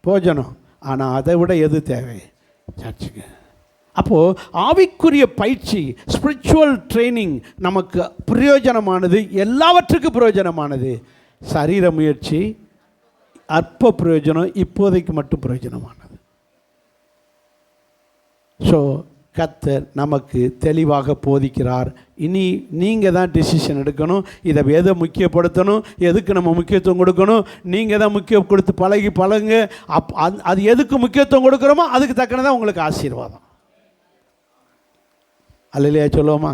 A: போஜனம், ஆனால் அதை விட எது தேவை? சர்ச்சுக்கு. அப்போது ஆவிக்குரிய பயிற்சி, ஸ்பிரிச்சுவல் ட்ரைனிங் நமக்கு பிரயோஜனமானது, எல்லாவற்றுக்கும் பிரயோஜனமானது. சரீர முயற்சி அற்ப பிரயோஜனம், இப்போதைக்கு மட்டும் பிரயோஜனமானது. ஸோ கர்த்தர் நமக்கு தெளிவாக போதிக்கிறார். இனி நீங்கள் தான் டிசிஷன் எடுக்கணும். இதை எதை முக்கியப்படுத்தணும், எதுக்கு நம்ம முக்கியத்துவம் கொடுக்கணும், நீங்கள் தான் முக்கியம் கொடுத்து பழகுங்க. அது எதுக்கு முக்கியத்துவம் கொடுக்குறோமோ அதுக்கு தக்கனதான் உங்களுக்கு ஆசீர்வாதம். அல்லையா சொல்லுவோமா?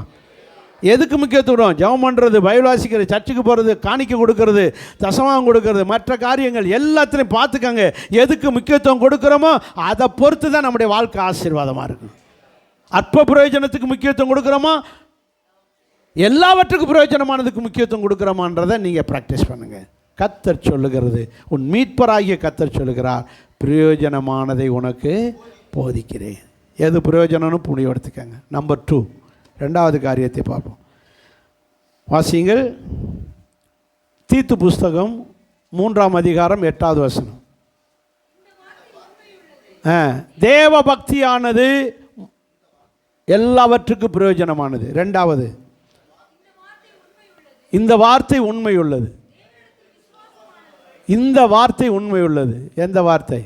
A: எதுக்கு முக்கியத்துவம்? ஜெபம் பண்ணுறது, பைபிள் வாசிக்கிறது, சர்ச்சுக்கு போகிறது, காணிக்கை கொடுக்கறது, தசமாகம் கொடுக்கறது, மற்ற காரியங்கள் எல்லாத்துலேயும் பார்த்துக்கங்க. எதுக்கு முக்கியத்துவம் கொடுக்குறோமோ அதை பொறுத்து தான் நம்முடைய வாழ்க்கை ஆசீர்வாதமாக இருக்கும். அற்ப பிரயோஜனத்துக்கு முக்கியத்துவம் கொடுக்குறோமா, எல்லாவற்றுக்கும் பிரயோஜனமானதுக்கு முக்கியத்துவம் கொடுக்குறோமான்றதை நீங்கள் ப்ராக்டிஸ் பண்ணுங்கள். கர்த்தர் சொல்லுகிறது, உன் மீட்பராகிய கர்த்தர் சொல்லுகிறார், பிரயோஜனமானதை உனக்கு போதிக்கிறேன். எது பிரயோஜனம்னு புனிய எடுத்துக்கங்க. நம்பர் 2, 2வது காரியத்தை பார்ப்போம். வாசிங்கள். தீத்து புஸ்தகம் 3ஆம் அதிகாரம் 8வது வசனம். தேவ பக்தியானது எல்லாவற்றுக்கும் பிரயோஜனமானது. 2வது, இந்த வார்த்தை உண்மை உள்ளது. இந்த வார்த்தை உண்மை உள்ளது. எந்த வார்த்தை?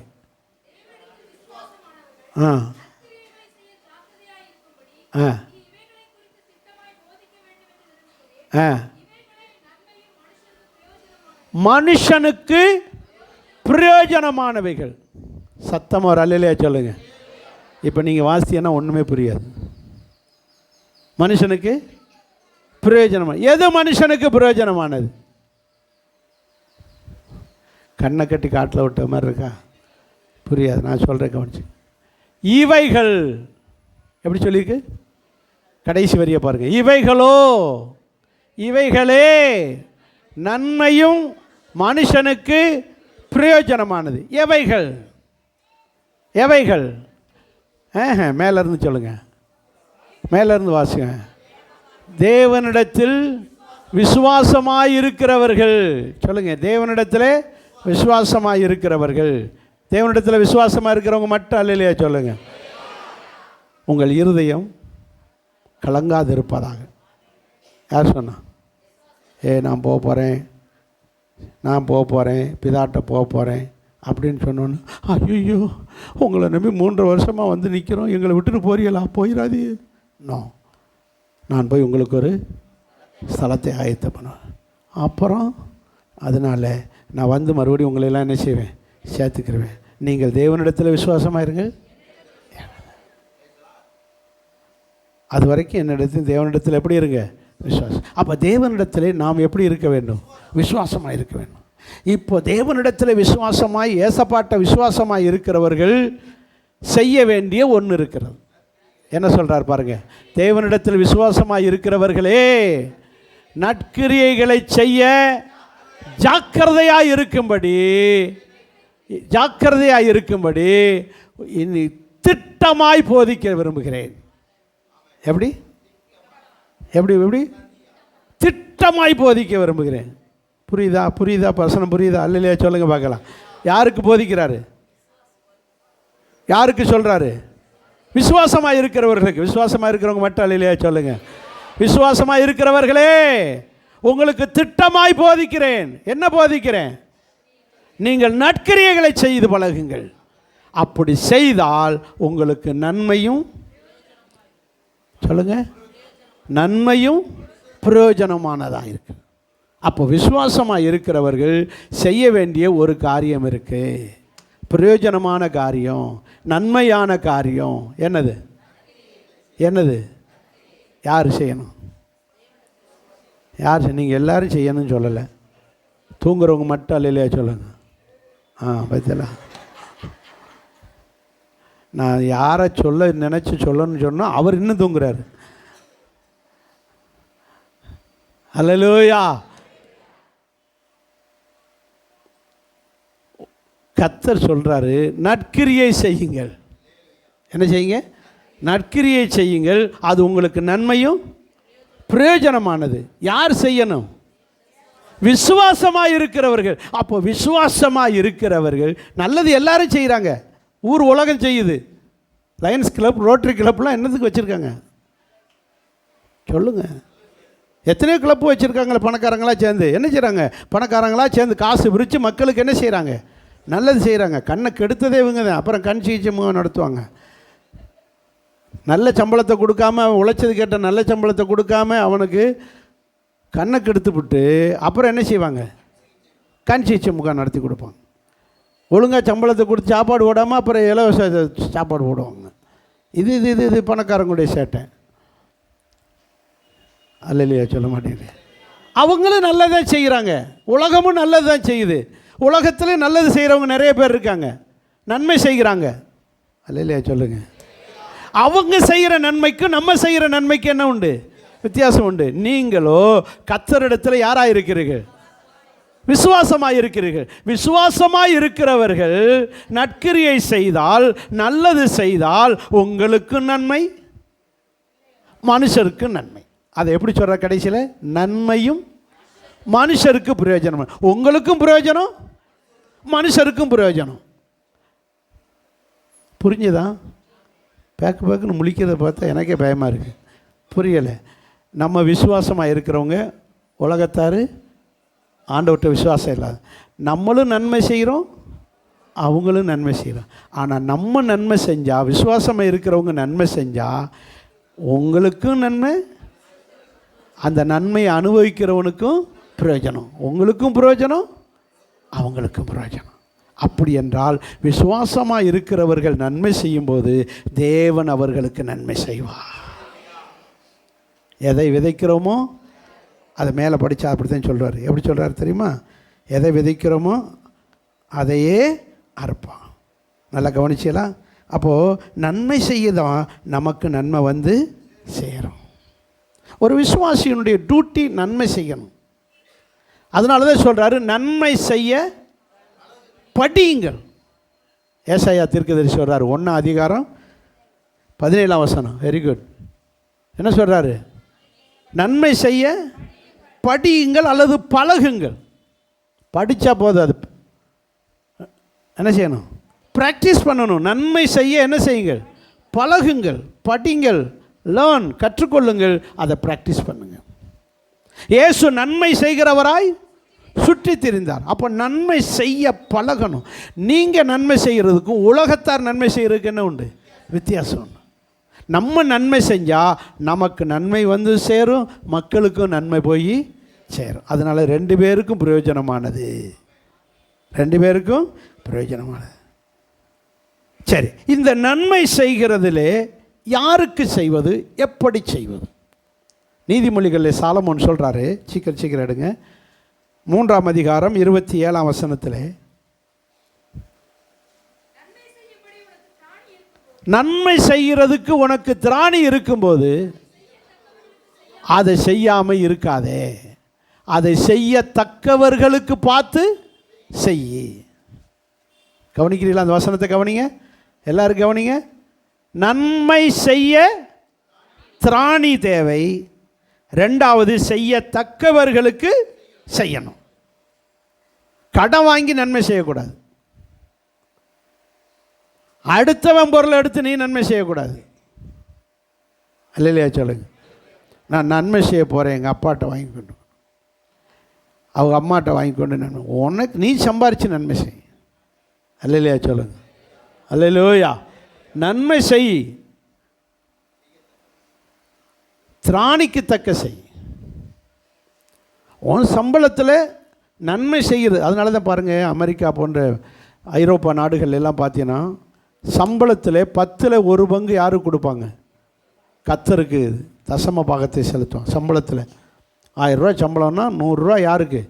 A: மனுஷனுக்கு பிரயோஜனமானவைகள். சத்தமாக ஒரு அல்லையா சொல்லுங்க. இப்போ நீங்கள் வாசித்தீங்கன்னா ஒன்றுமே புரியாது. மனுஷனுக்கு பிரயோஜனமான எது? மனுஷனுக்கு பிரயோஜனமானது. கண்ணை கட்டி காட்டில் விட்ட மாதிரி இருக்கா? புரியாது. நான் சொல்கிறேன், கவனிச்சு. இவைகள் எப்படி சொல்லியிருக்கு? கடைசி வரியை பாருங்கள். இவைகளோ, இவைகளே நன்மையும் மனுஷனுக்கு பிரயோஜனமானது. எவைகள்? எவைகள்? மேலேருந்து சொல்லுங்கள், மேலேருந்து வாசிங்க. தேவனிடத்தில் விசுவாசமாய் இருக்கிறவர்கள். சொல்லுங்கள், தேவனிடத்தில் விசுவாசமாய் இருக்கிறவர்கள். தேவனிடத்தில் விசுவாசமாக இருக்கிறவங்க மட்டும் அல்லையா சொல்லுங்கள். உங்கள் இருதயம் கலங்காது இருப்பதாக. யார் சொன்னா? நான் போக போகிறேன், நான் போக போகிறேன், பிதாட்ட போக போகிறேன் அப்படின்னு சொன்னோன்னு, ஐயோ உங்களை நம்பி 3 வருஷமாக வந்து நிற்கிறோம், எங்களை விட்டுட்டு போறீங்களா? போயிடாது. நோ, நான் போய் உங்களுக்கு ஒரு ஸ்தலத்தை ஆயத்தம் பண்ணுவேன். அப்புறம் அதனால் நான் வந்து மறுபடியும் உங்களெல்லாம் என்ன செய்வேன்? சேர்த்துக்கிருவேன். நீங்கள் தேவனிடத்தில் விசுவாசமாக இருங்க. அது வரைக்கும் என்னிடத்தில் தேவனிடத்தில் எப்படி இருங்க? விசுவாசம். அப்போ தேவனிடத்தில் நாம் எப்படி இருக்க வேண்டும்? விசுவாசமாக இருக்க வேண்டும். இப்போ தேவனிடத்தில் விசுவாசமாய், ஏசப்பாட்ட விசுவாசமாய் இருக்கிறவர்கள் செய்ய வேண்டிய ஒன்று இருக்கிறது. என்ன சொல்கிறார் பாருங்க, தேவனிடத்தில் விசுவாசமாக இருக்கிறவர்களே நற்கிரியைகளை செய்ய ஜாக்கிரதையாக இருக்கும்படி இனி திட்டமாய் போதிக்க விரும்புகிறேன். எப்படி எப்படி எப்படி திட்டமாய் போதிக்க விரும்புகிறேன். புரியுதா வசனம் புரியுதா? அல்லையா சொல்லுங்க பார்க்கலாம். யாருக்கு போதிக்கிறாரு? யாருக்கு சொல்றாரு? விசுவாசமாக இருக்கிறவர்களுக்கு. விசுவாசமாக இருக்கிறவங்க மட்டும் அல்லையா சொல்லுங்க. விசுவாசமாக இருக்கிறவர்களே உங்களுக்கு திட்டமாய் போதிக்கிறேன். என்ன போதிக்கிறேன்? நீங்கள் நற்கிரியைகளை செய்து பழகுங்கள். அப்படி செய்தால் உங்களுக்கு நன்மையும், சொல்லுங்க, நன்மையும் பிரயோஜனமானதாக இருக்கு. அப்போ விசுவாசமாக இருக்கிறவர்கள் செய்ய வேண்டிய ஒரு காரியம் இருக்கு, பிரயோஜனமான காரியம், நன்மையான காரியம். என்னது? யார் செய்யணும்? நீங்கள் எல்லாரும் செய்யணும்னு சொல்லலை, தூங்குறவங்க மட்டும் இல்லையா சொல்லுங்க. பார்த்தீங்களா, நான் யாரை நினச்சி சொல்லணும்னு சொன்னால் அவர் இன்னும் தூங்குறாரு. அல்லேலூயா. கர்த்தர் சொல்கிறாரு, நற்கிரியை செய்யுங்கள். என்ன செய்யுங்க? நற்கிரியை செய்யுங்கள், அது உங்களுக்கு நன்மையும் பிரயோஜனமானது. யார் செய்யணும்? விசுவாசமாக இருக்கிறவர்கள். அப்போ விசுவாசமாக இருக்கிறவர்கள் நல்லது எல்லாரும் செய்கிறாங்க. ஊர் உலகம் செய்யுது. லயன்ஸ் கிளப், ரோட்டரி கிளப்லாம் என்னத்துக்கு வச்சுருக்காங்க சொல்லுங்க? எத்தனையோ கிளப்பு வச்சுருக்காங்களே பணக்காரங்களாக சேர்ந்து. என்ன செய்கிறாங்க? பணக்காரங்களாக சேர்ந்து காசு விரித்து மக்களுக்கு என்ன செய்கிறாங்க? நல்லது செய்கிறாங்க. கண்ணை கெடுத்ததே இவங்க தான். அப்புறம் கண் சிகிச்சை முகாம் நடத்துவாங்க. நல்ல சம்பளத்தை கொடுக்காம, உழைச்சது கேட்ட நல்ல சம்பளத்தை கொடுக்காம அவனுக்கு கண்ணை கெடுத்துவிட்டு அப்புறம் என்ன செய்வாங்க? கண் சிகிச்சை முகாம் நடத்தி கொடுப்பாங்க. ஒழுங்காக சம்பளத்தை கொடுத்து சாப்பாடு போடாமல் அப்புறம் இலவச சாப்பாடு போடுவாங்க. இது இது இது இது பணக்காரங்களுடைய சேட்டை. அல்லையா சொல்ல மாட்டேங்குது. அவங்களும் நல்லதான் செய்கிறாங்க, உலகமும் நல்லது தான் செய்யுது. உலகத்தில் நல்லது செய்கிறவங்க நிறைய பேர் இருக்காங்க, நன்மை செய்கிறாங்க. அல்லையா சொல்லுங்க. அவங்க செய்கிற நன்மைக்கும் நம்ம செய்கிற நன்மைக்கு என்ன உண்டு? வித்தியாசம் உண்டு. நீங்களோ கர்த்தரிடத்தில் யாராக இருக்கிறீர்கள்? விசுவாசமாக இருக்கிறீர்கள். விசுவாசமாக இருக்கிறவர்கள் நற்கிரியை செய்தால், நல்லது செய்தால் உங்களுக்கு நன்மை, மனுஷருக்கு நன்மை. அதை எப்படி சொல்கிற கடைசியில்? நன்மையும் மனுஷருக்கு பிரயோஜனம். உங்களுக்கும் பிரயோஜனம், மனுஷருக்கும் பிரயோஜனம். புரிஞ்சுதா? பேக்குன்னு முழிக்கிறத பார்த்தா எனக்கே பயமாக இருக்குது. புரியலை. நம்ம விசுவாசமாக இருக்கிறவங்க, உலகத்தார் ஆண்டவர்கிட்ட விசுவாசம் இல்லாத, நம்மளும் நன்மை செய்கிறோம், அவங்களும் நன்மை செய்கிறோம். ஆனால் நம்ம நன்மை செஞ்சால், விசுவாசமாக இருக்கிறவங்க நன்மை செஞ்சால் உங்களுக்கும் நன்மை, அந்த நன்மையை அனுபவிக்கிறவனுக்கும் பிரயோஜனம். உங்களுக்கும் பிரயோஜனம், அவங்களுக்கும் பிரயோஜனம். அப்படி என்றால் விசுவாசமாக இருக்கிறவர்கள் நன்மை செய்யும்போது தேவன் அவர்களுக்கு நன்மை செய்வார். எதை விதைக்கிறோமோ அதை மேலே படித்தா அப்படி தான் சொல்கிறார். எப்படி சொல்கிறார் தெரியுமா? எதை விதைக்கிறோமோ அதையே அறுப்பான். நல்லா கவனிச்சீங்களா? அப்போது நன்மை செய்ய தான் நமக்கு நன்மை வந்து சேரும். ஒரு விசுவாசியினுடைய டியூட்டி நன்மை செய்யணும். அதனால தான் சொல்கிறாரு, நன்மை செய்ய படியுங்கள். ஏசாயா தீர்க்கதரிசி சொல்கிறார், 1:17. Very good. என்ன சொல்கிறாரு? நன்மை செய்ய படியுங்கள் அல்லது பழகுங்கள். படித்தா போதும், அது என்ன செய்யணும்? ப்ராக்டிஸ் பண்ணணும். நன்மை செய்ய என்ன செய்யுங்கள்? பழகுங்கள், படிங்கள், லேர்ன், கற்றுக்கொள்ளுங்கள், அதை ப்ராக்டிஸ் பண்ணுங்கள். இயேசு நன்மை செய்கிறவராய் சுற்றி திரிந்தார். அப்போ நன்மை செய்ய பழகணும். நீங்கள் நன்மை செய்கிறதுக்கும் உலகத்தார் நன்மை செய்கிறதுக்கு என்ன உண்டு? வித்தியாசம் உண்டு. நம்ம நன்மை செஞ்சால் நமக்கு நன்மை வந்து சேரும், மக்களுக்கும் நன்மை போய் சேரும். அதனால் 2 பேருக்கும் பிரயோஜனமானது. 2 பேருக்கும் பிரயோஜனமானது. சரி, இந்த நன்மை செய்கிறதிலே யாருக்கு செய்வது, எப்படி செய்வது? நீதிமொழிகளில் சாலமோன் சொல்கிறாரு, சீக்கிரம் எடுங்க, 3ஆம் அதிகாரம் 27ஆம் வசனத்தில், நன்மை செய்கிறதுக்கு உனக்கு திராணி இருக்கும்போது அதை செய்யாமல் இருக்காதே. அதை செய்யத்தக்கவர்களுக்கு பார்த்து செய்ய. கவனிக்கிறீங்களா? அந்த வசனத்தை கவனிங்க, எல்லாரும் கவனிங்க. நன்மை செய்ய திராணி தேவை. ரெண்டாவது, செய்யத்தக்கவர்களுக்கு செய்யணும். கடன் வாங்கி நன்மை செய்யக்கூடாது. அடுத்தவன் பொருளை எடுத்து நீ நன்மை செய்யக்கூடாது. இல்லையா? சொல்லுங்க. நான் நன்மை செய்ய போகிறேன், எங்கள் அப்பாட்ட வாங்கிக்கொண்டு, அவங்க அம்மாட்ட வாங்கிக்கொண்டு நன்மை. உனக்கு நீ சம்பாரித்து நன்மை செய். இல்லையா? சொல்லுங்க. அல்லேலூயா. நன்மை செய், திராணிக்கு தக்க செய். உன் சம்பளத்தில் நன்மை செய்கிறது. அதனால தான் பாருங்கள், அமெரிக்கா போன்ற ஐரோப்பா நாடுகள் எல்லாம் பார்த்தீங்கன்னா சம்பளத்தில் 10ல் 1 பங்கு யாருக்கு கொடுப்பாங்க? கர்த்தருக்கு தசம பாகத்தை செலுத்துவாங்க. சம்பளத்தில் 1000 ரூபா சம்பளம்னா 100 ரூபா யாருக்கு?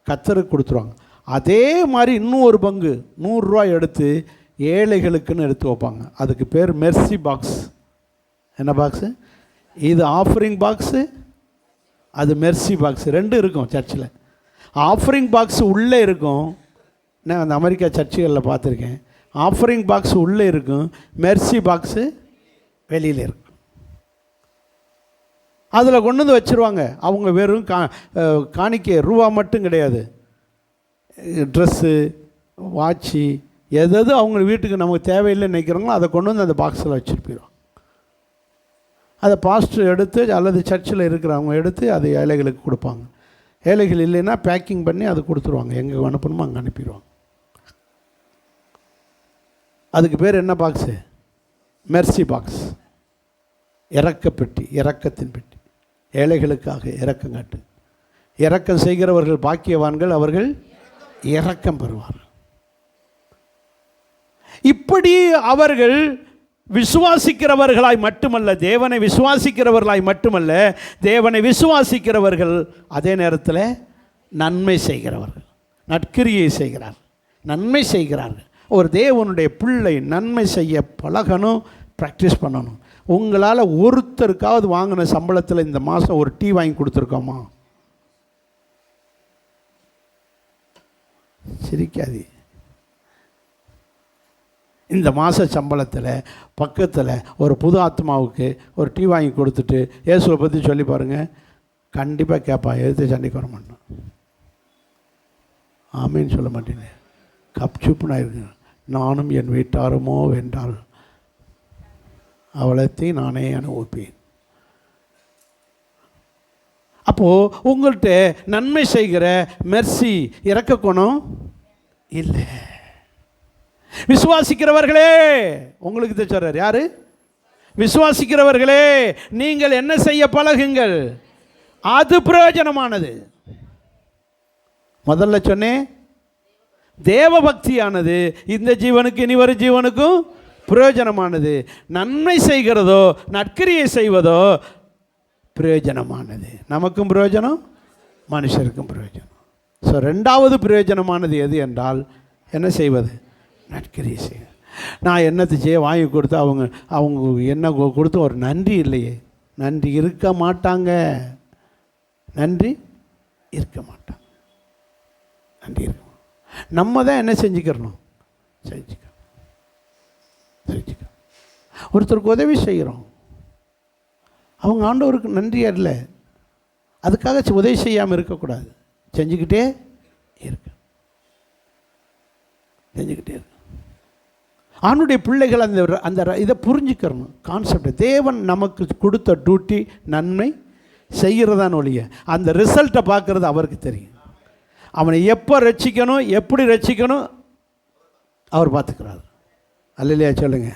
A: கர்த்தருக்கு கொடுத்துருவாங்க. அதே மாதிரி இன்னும் 1 பங்கு 100 ரூபா எடுத்து ஏழைகளுக்குன்னு எடுத்து வைப்பாங்க. அதுக்கு பேர் மெர்சி பாக்ஸ். என்ன பாக்ஸு? இது ஆஃபரிங் பாக்ஸு, அது மெர்சி பாக்ஸ். 2 இருக்கும் சர்ச்சில். ஆஃபரிங் பாக்ஸ் உள்ளே இருக்கும். நான் அந்த அமெரிக்கா சர்ச்சுகளில் பார்த்துருக்கேன். ஆஃபரிங் பாக்ஸ் உள்ளே இருக்கும், மெர்சி பாக்ஸு வெளியில் இருக்கும். அதில் கொண்டு வந்து வச்சுருவாங்க. அவங்க வெறும் காணிக்கை ரூபா மட்டும் கிடையாது, ட்ரெஸ்ஸு, வாட்சி, எது அவங்க வீட்டுக்கு நமக்கு தேவையில்லைன்னு நினைக்கிறாங்களோ அதை கொண்டு வந்து அந்த பாக்ஸில் வச்சுட்டு போயிடுவாங்க. அதை பாஸ்டர் எடுத்து அல்லது சர்ச்சில் இருக்கிறவங்க எடுத்து அது ஏழைகளுக்கு கொடுப்பாங்க. ஏழைகள் இல்லைன்னா பேக்கிங் பண்ணி அது கொடுத்துருவாங்க. எங்கே அனுப்பணுமோ அங்கே அனுப்பிடுவாங்க. அதுக்கு பேர் என்ன பாக்ஸு? Mercy box. இரக்க பெட்டி, இரக்கத்தின் பெட்டி. ஏழைகளுக்காக இரக்கம் காட்டு. இரக்கம் செய்கிறவர்கள் பாக்கியவான்கள், அவர்கள் இரக்கம் பெறுவார்கள். இப்படி அவர்கள் விசுவாசிக்கிறவர்களாய் மட்டுமல்ல, தேவனை விசுவாசிக்கிறவர்களாய் மட்டுமல்ல, தேவனை விசுவாசிக்கிறவர்கள் அதே நேரத்தில் நன்மை செய்கிறவர்கள், நற்கிரியை செய்கிறார், நன்மை செய்கிறார்கள். ஒரு தேவனுடைய பிள்ளை நன்மை செய்ய பழகணும், ப்ராக்டிஸ் பண்ணணும். உங்களால் ஒருத்தருக்காவது வாங்கின சம்பளத்தில் இந்த மாதம் ஒரு டீ வாங்கி கொடுத்துருக்கோமா? சிரிக்காது. இந்த மாத சம்பளத்தில் பக்கத்தில் ஒரு புது ஆத்மாவுக்கு ஒரு டீ வாங்கி கொடுத்துட்டு இயேசுவை பற்றி சொல்லி பாருங்கள், கண்டிப்பாக கேட்பான். எழுத்து சண்டைக்கு வர மாட்டான். ஆமேன்னு சொல்ல மாட்டேங்க. கப்சூப்புனா இருக்கு. நானும் என் வீட்டாருமோ வென்றால் அவளத்தை நானே அனுபவிப்பேன். அப்போது உங்கள்கிட்ட நன்மை செய்கிற மெர்சி, இரக்க குணம் இல்லை. விசுவாசிக்கிறவர்களே, உங்களுக்கு சொல்றார் யாரு? விசுவாசிக்கிறவர்களே, நீங்கள் என்ன செய்ய பழகுங்கள், அது பிரயோஜனமானது. முதல்ல சொன்னேன், தேவ பக்தியானது இந்த ஜீவனுக்கு இனி வரும் ஜீவனுக்கும் பிரயோஜனமானது. நன்மை செய்கிறதோ நற்கிரியை செய்வதோ பிரயோஜனமானது. நமக்கும் பிரயோஜனம், மனுஷருக்கும் பிரயோஜனம். ஸோ 2வது பிரயோஜனமானது எது என்றால் என்ன செய்வது? நற்கிரியை செய்ய. நான் என்னத்தை செய்ய வாங்கி கொடுத்து அவங்க என்ன கொடுத்து ஒரு நன்றி இல்லையே. நன்றி இருக்க மாட்டாங்க, நன்றி இருக்க மாட்டாங்க, நன்றி இருக்க. நம்ம தான் என்ன செஞ்சுக்கிறணும்? செஞ்சுக்க. ஒருத்தருக்கு உதவி செய்கிறோம், அவங்க ஆண்டவருக்கு நன்றி இல்லை, அதுக்காக உதவி செய்யாமல் இருக்கக்கூடாது. செஞ்சுக்கிட்டே இருக்க, செஞ்சுக்கிட்டே இருக்க. ஆணுடைய பிள்ளைகள் அந்த இதை புரிஞ்சுக்கிறணும் கான்செப்ட். தேவன் நமக்கு கொடுத்த டியூட்டி நன்மை செய்கிறதான் ஒழிய அந்த ரிசல்ட்டை பார்க்குறது அவருக்கு தெரியும். அவனை எப்போ ரட்சிக்கணும், எப்படி ரட்சிக்கணும் அவர் பார்த்துக்கிறார். அல்லேலூயா சொல்லுங்க.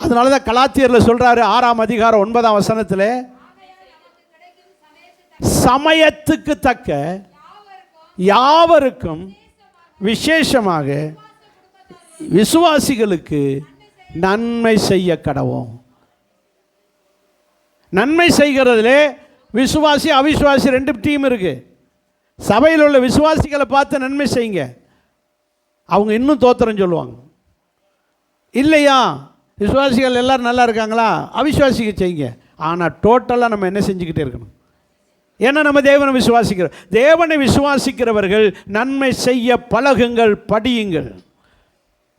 A: அதனால தான் கலாத்தியரில் சொல்கிறாரு 6ஆம் அதிகாரம் 9ஆம் வசனத்தில், சமயத்துக்கு தக்க யாவருக்கும் விசேஷமாக விசுவாசிகளுக்கு நன்மை செய்ய கடவோம். நன்மை செய்கிறதுல விசுவாசி அவிசுவாசி 2 டீம் இருக்கு. சபையில் உள்ள விசுவாசிகளை பார்த்து நன்மை செய்யுங்க, அவங்க இன்னும் தோத்திரம் சொல்லுவாங்க. இல்லையா, விசுவாசிகள் எல்லோரும் நல்லா இருக்காங்களா? அவிசுவாசிக்க செய்யுங்க. ஆனால் டோட்டலாக நம்ம என்ன செஞ்சுக்கிட்டே இருக்கணும்? ஏன்னா நம்ம தேவனை விசுவாசிக்கிறோம். தேவனை விசுவாசிக்கிறவர்கள் நன்மை செய்ய பழகுங்கள், படியுங்கள்,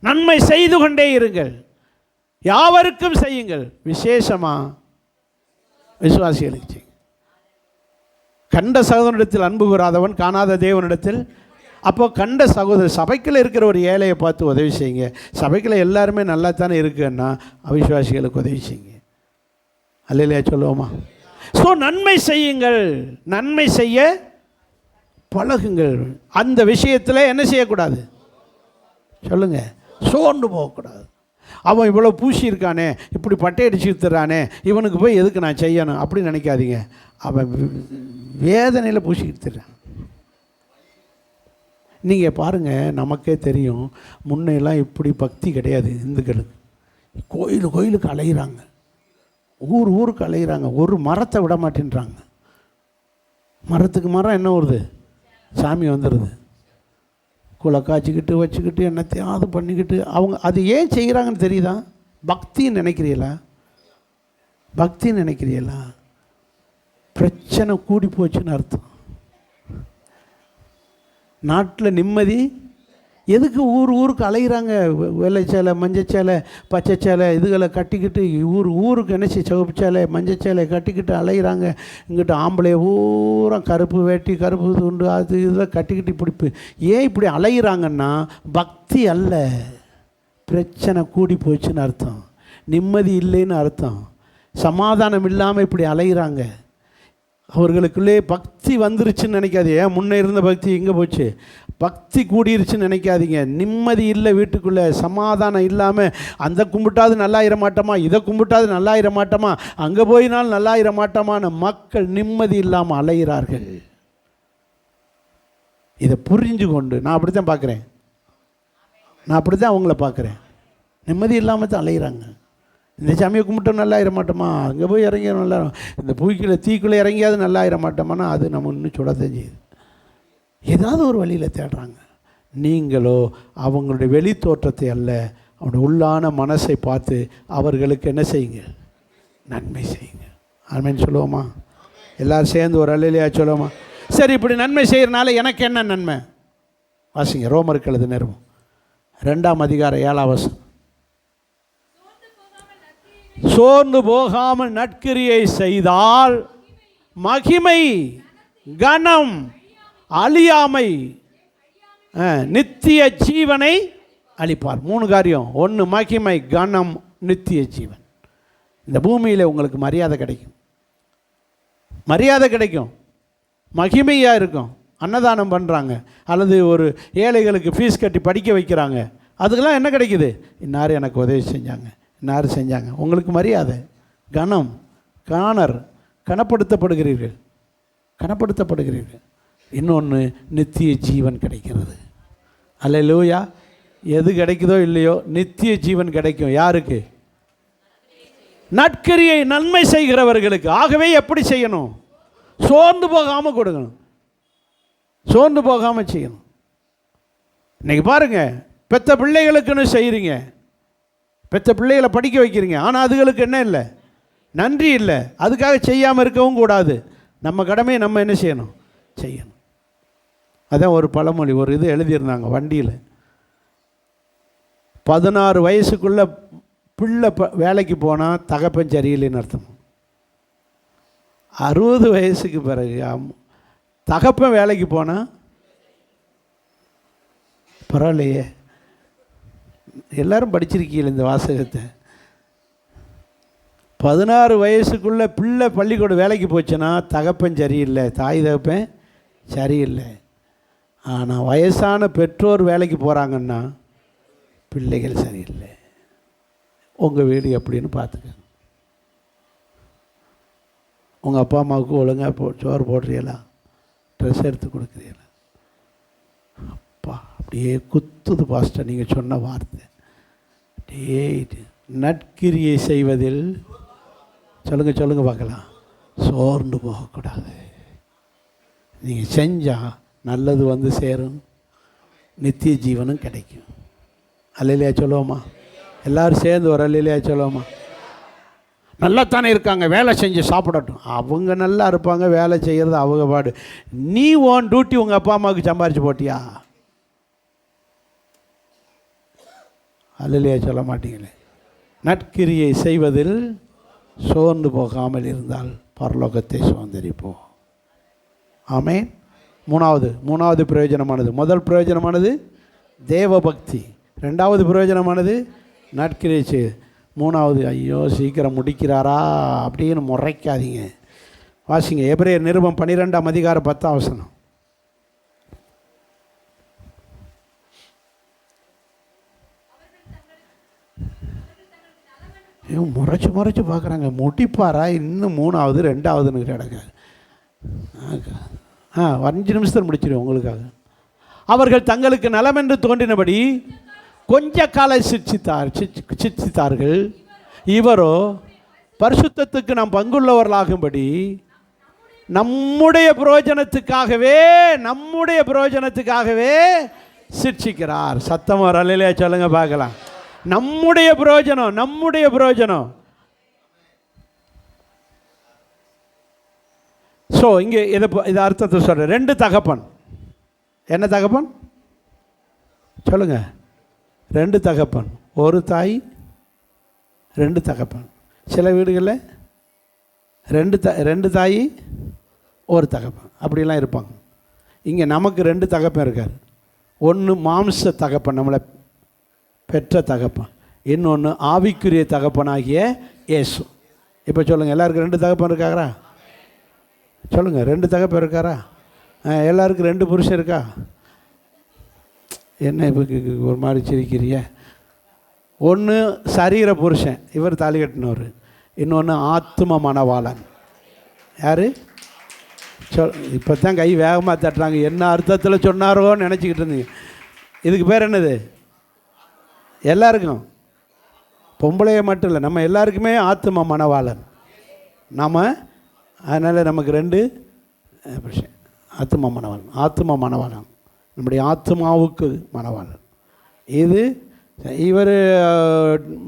A: நன்மை செய்து கொண்டே இருங்கள், யாவருக்கும் செய்யுங்கள், விசேஷமாக விசுவாசிகளுக்கு செய்யுங்க. கண்ட சகோதரனிடத்தில் அன்பு கூறாதவன் காணாத தேவனிடத்தில். அப்போ கண்ட சகோதரர் சபைக்குள்ள இருக்கிற ஒரு ஏழையை பார்த்து உதவி செய்யுங்க. சபைக்குள்ள எல்லாருமே நல்லா தானே இருக்குன்னா அவிசுவாசிகளுக்கு உதவி செய்யுங்க. அல்லையா சொல்லுவோமா? ஸோ நன்மை செய்யுங்கள், நன்மை செய்ய பழகுங்கள். அந்த விஷயத்தில் என்ன செய்யக்கூடாது? சொல்லுங்கள், சோர்ந்து போகக்கூடாது. அவன் இவ்வளோ பூசி இருக்கானே, இப்படி பட்டை அடிச்சு வித்துறானே, இவனுக்கு போய் எதுக்கு நான் செய்யணும் அப்படின்னு நினைக்காதீங்க. அவன் வேதனையில் பூசிக்கிட்டு தர்றான். நீங்கள் பாருங்கள், நமக்கே தெரியும், முன்னையெல்லாம் இப்படி பக்தி கிடையாது இந்துக்களுக்கு. கோயிலுக்கு அலைகிறாங்க, ஊருக்கு அலைகிறாங்க, ஒரு மரத்தை விட மாட்டேன்றாங்க. மரத்துக்கு மரம் என்ன வருது? சாமி வந்துடுது. குலை காய்ச்சிக்கிட்டு வச்சுக்கிட்டு என்னத்தையாவது பண்ணிக்கிட்டு அவங்க அது ஏன் செய்கிறாங்கன்னு தெரியுதா? பக்தின்னு நினைக்கிறீங்களா? பக்தின்னு நினைக்கிறீங்களா? பிரச்சனை கூடி போச்சுன்னு அர்த்தம். நாட்டில் நிம்மதி எதுக்கு ஊருக்கு அலைகிறாங்க? வெள்ளை சேலை, மஞ்சள் சேலை, பச்சை சேலை இதுகளை கட்டிக்கிட்டு ஊருக்கு நினச்சி சிவப்பு சேலை, மஞ்சள் சேலை கட்டிக்கிட்டு அலைகிறாங்க. இங்கிட்ட ஆம்பளை பூரா கருப்பு வேட்டி, கருப்பு துண்டு, அது இதெல்லாம் கட்டிக்கிட்டு இப்படி ஏன் இப்படி அலைகிறாங்கன்னா பக்தி அல்ல, பிரச்சனை கூடி போச்சுன்னு அர்த்தம், நிம்மதி இல்லைன்னு அர்த்தம், சமாதானம் இல்லாமல் இப்படி அலைகிறாங்க. அவர்களுக்குள்ளே பக்தி வந்துருச்சுன்னு நினைக்காதீங்க. ஏன் முன்னே இருந்த பக்தி எங்கே போச்சு? பக்தி கூடிருச்சுன்னு நினைக்காதீங்க. நிம்மதி இல்லை வீட்டுக்குள்ளே, சமாதானம் இல்லாமல் அந்த கும்பிட்டாது நல்லா இர மாட்டோமா, இதை கும்பிட்டாது நல்லா இர மாட்டோமா, அங்கே போயினால் நல்லா இர மாட்டோமான மக்கள் நிம்மதி இல்லாமல் அலைகிறார்கள். இதை புரிஞ்சு கொண்டு நான் அப்படி தான் பார்க்குறேன், நான் அப்படி தான் அவங்கள பார்க்குறேன். நிம்மதி இல்லாமல் தான் அலைகிறாங்க. இந்த சாமியை கும்பிட்டோம் நல்லா ஆயிட மாட்டோமா, அங்கே போய் இறங்கி நல்லா, இந்த பூக்கில் தீக்குள்ளே இறங்கியாவது நல்லா ஆயிட மாட்டோமானா அது நம்ம இன்னும் சுட தெரியுது. ஏதாவது ஒரு வழியில் தேடுறாங்க. நீங்களோ அவங்களுடைய வெளி தோற்றத்தை அல்ல, அவனுடைய உள்ளான மனசை பார்த்து அவர்களுக்கு என்ன செய்யுங்க? நன்மை செய்யுங்க. ஆமென் சொல்லுவோமா? எல்லோரும் சேர்ந்து ஒரு அல்லேலூயா சொல்லுவோமா? சரி, இப்படி நன்மை செய்கிறனால எனக்கு என்ன நன்மை? வாசிங்க, ரோமருக்கு எழுதின நிருபம் 2ஆம் அதிகாரம் 7ஆம் வசனம். சோர்ந்து போகாமல் நற்கிரியை செய்தால் மகிமை, கனம், அழியாமை, நித்திய ஜீவனை அளிப்பார். 3 காரியம். 1 மகிமை, கனம், நித்திய ஜீவன். இந்த பூமியில் உங்களுக்கு மரியாதை கிடைக்கும், மரியாதை கிடைக்கும், மகிமையாக இருக்கும். அன்னதானம் பண்ணுறாங்க அல்லது ஒரு ஏழைகளுக்கு ஃபீஸ் கட்டி படிக்க வைக்கிறாங்க, அதுக்கெல்லாம் என்ன கிடைக்குது? இன்னார் எனக்கு உதவி செஞ்சாங்க, இன்னார் செஞ்சாங்க. உங்களுக்கு மரியாதை, கனம், காணர், கனப்படுத்தப்படுகிறீர்கள், கனப்படுத்தப்படுகிறீர்கள். இன்னொன்று நித்திய ஜீவன் கிடைக்கிறது. அல்லேலூயா. எது கிடைக்குதோ இல்லையோ நித்திய ஜீவன் கிடைக்கும். யாருக்கு? நற்கிரியை நன்மை செய்கிறவர்களுக்கு. ஆகவே எப்படி செய்யணும்? சோர்ந்து போகாமல் கொடுக்கணும், சோர்ந்து போகாமல் செய்யணும். இன்றைக்கி பாருங்கள், பெற்ற பிள்ளைகளுக்குன்னு செய்கிறீங்க, பெற்ற பிள்ளைகளை படிக்க வைக்கிறீங்க, ஆனால் அதுகளுக்கு என்ன இல்லை? நன்றி இல்லை. அதுக்காக செய்யாமல் இருக்கவும் கூடாது. நம்ம கடமையை நம்ம என்ன செய்யணும்? செய்யணும். அதான் ஒரு பழமொழி, ஒரு இது எழுதியிருந்தாங்க வண்டியில். 16 வயசுக்குள்ளே பிள்ளை வேலைக்கு போனால் தகப்பன் சரியில்லைன்னு அர்த்தம். 60 வயசுக்கு பிறகு தகப்பன் வேலைக்கு போனால் பரவாயில்லையே. எல்லாரும் படிச்சிருக்கீங்க இந்த வாசகத்தை. 16 வயசுக்குள்ளே பிள்ளை பள்ளிக்கூடம் வேலைக்கு போச்சுன்னா தகப்பன் சரியில்லை, தாய் தகப்பன் சரியில்லை. ஆனால் வயசான பெற்றோர் வேலைக்கு போகிறாங்கன்னா பிள்ளைகள் சரியில்லை. உங்கள் வீடு எப்படின்னு பார்த்துக்க. உங்கள் அப்பா அம்மாவுக்கு ஒழுங்காக சோறு போடுறீங்களா? ட்ரெஸ் எடுத்து கொடுக்குறீங்களா? அப்பா அப்படியே குத்துது பாஸ்டர் நீங்கள் சொன்ன வார்த்தை. அப்படியே நற்கிரியை செய்வதில் சொல்லுங்கள் பார்க்கலாம், சோர்ந்து போகக்கூடாது. நீங்கள் செஞ்சால் நல்லது வந்து சேரும், நித்திய ஜீவனும் கிடைக்கும். அல்லேலூயா சொல்லுவோமா? எல்லோரும் சேர்ந்து ஒரு அல்லையா சொல்லுவோமா? நல்லா தானே இருக்காங்க, வேலை செஞ்சு சாப்பிடட்டும். அவங்க நல்லா இருப்பாங்க, வேலை செய்கிறது அவங்க பாடு. நீ ஓன் டியூட்டி உங்கள் அப்பா அம்மாவுக்கு சம்பாரிச்சு போட்டியா? அல்லையா சொல்ல மாட்டீங்களே. நற்கிரியை செய்வதில் சோர்ந்து போகாமல் இருந்தால் பரலோகத்தை சுதந்தரிப்போம். ஆமென். மூணாவது பிரயோஜனமானது, முதல் பிரயோஜனமானது தேவபக்தி, ரெண்டாவது பிரயோஜனமானது நற்கிரியை செய்ய, மூணாவது ஐயோ சீக்கிரம் முடிக்கிறாரா அப்படின்னு முறைக்காதீங்க. வாசிங்க எபிரேயர் நிருபம் 12ஆம் அதிகாரம் 10ஆம் வசனம். முறைச்சு பார்க்குறாங்க, முடிப்பாரா இன்னும் மூணாவது ரெண்டாவதுன்னு கிடக்காது. 5 நிமிஷத்தில் முடிச்சிடும் உங்களுக்காக. அவர்கள் தங்களுக்கு நலமென்று தோன்றினபடி கொஞ்ச கால சிட்சித்தார்கள். இவரோ பரிசுத்தத்துக்கு நாம் பங்குள்ளவர்களாகும்படி நம்முடைய பிரயோஜனத்துக்காகவே சிட்சிக்கிறார். சத்தம் ஒரு அல்லையா சொல்லுங்க பார்க்கலாம். நம்முடைய பிரயோஜனம். ஸோ இங்கே இதை அர்த்தத்தை சொல்கிறேன். 2 தகப்பன். என்ன தகப்பன் சொல்லுங்க? 2 தகப்பன், ஒரு தாய், 2 தகப்பன். சில வீடுகளில் 2 தாய் ஒரு தகப்பன் அப்படிலாம் இருப்பாங்க. இங்கே நமக்கு 2 தகப்பன் இருக்கார். ஒன்று மாம்ச தகப்பன், நம்மளை பெற்ற தகப்பன். இன்னொன்று ஆவிக்குரிய தகப்பனாகிய இயேசு. இப்போ சொல்லுங்கள், எல்லாருக்கும் 2 தகப்பன் இருக்காரா? சொல்லுங்கள், 2 தகப்பன் இருக்காரா? எல்லாருக்கும் 2 புருஷன் இருக்கா? என்ன இப்போ ஒரு மாதிரி சிரிக்கிறிய? ஒன்று சரீர புருஷன், இவர் தாலி கட்டினவர். இன்னொன்று ஆத்ம மணவாளன். யார் இப்போ தான் கை வேகமாக தட்டுறாங்க. என்ன அர்த்தத்தில் சொன்னாரோன்னு நினச்சிக்கிட்டு இருந்தீங்க. இதுக்கு பேர் என்னது? எல்லாருக்கும், பொம்பளைய மட்டும் இல்லை, நம்ம எல்லாருக்குமே ஆத்ம மணவாளன். அதனால் நமக்கு 2 புருஷன். ஆத்ம மணவாளன், நம்முடைய ஆத்மாவுக்கு மணவாளன். இவர்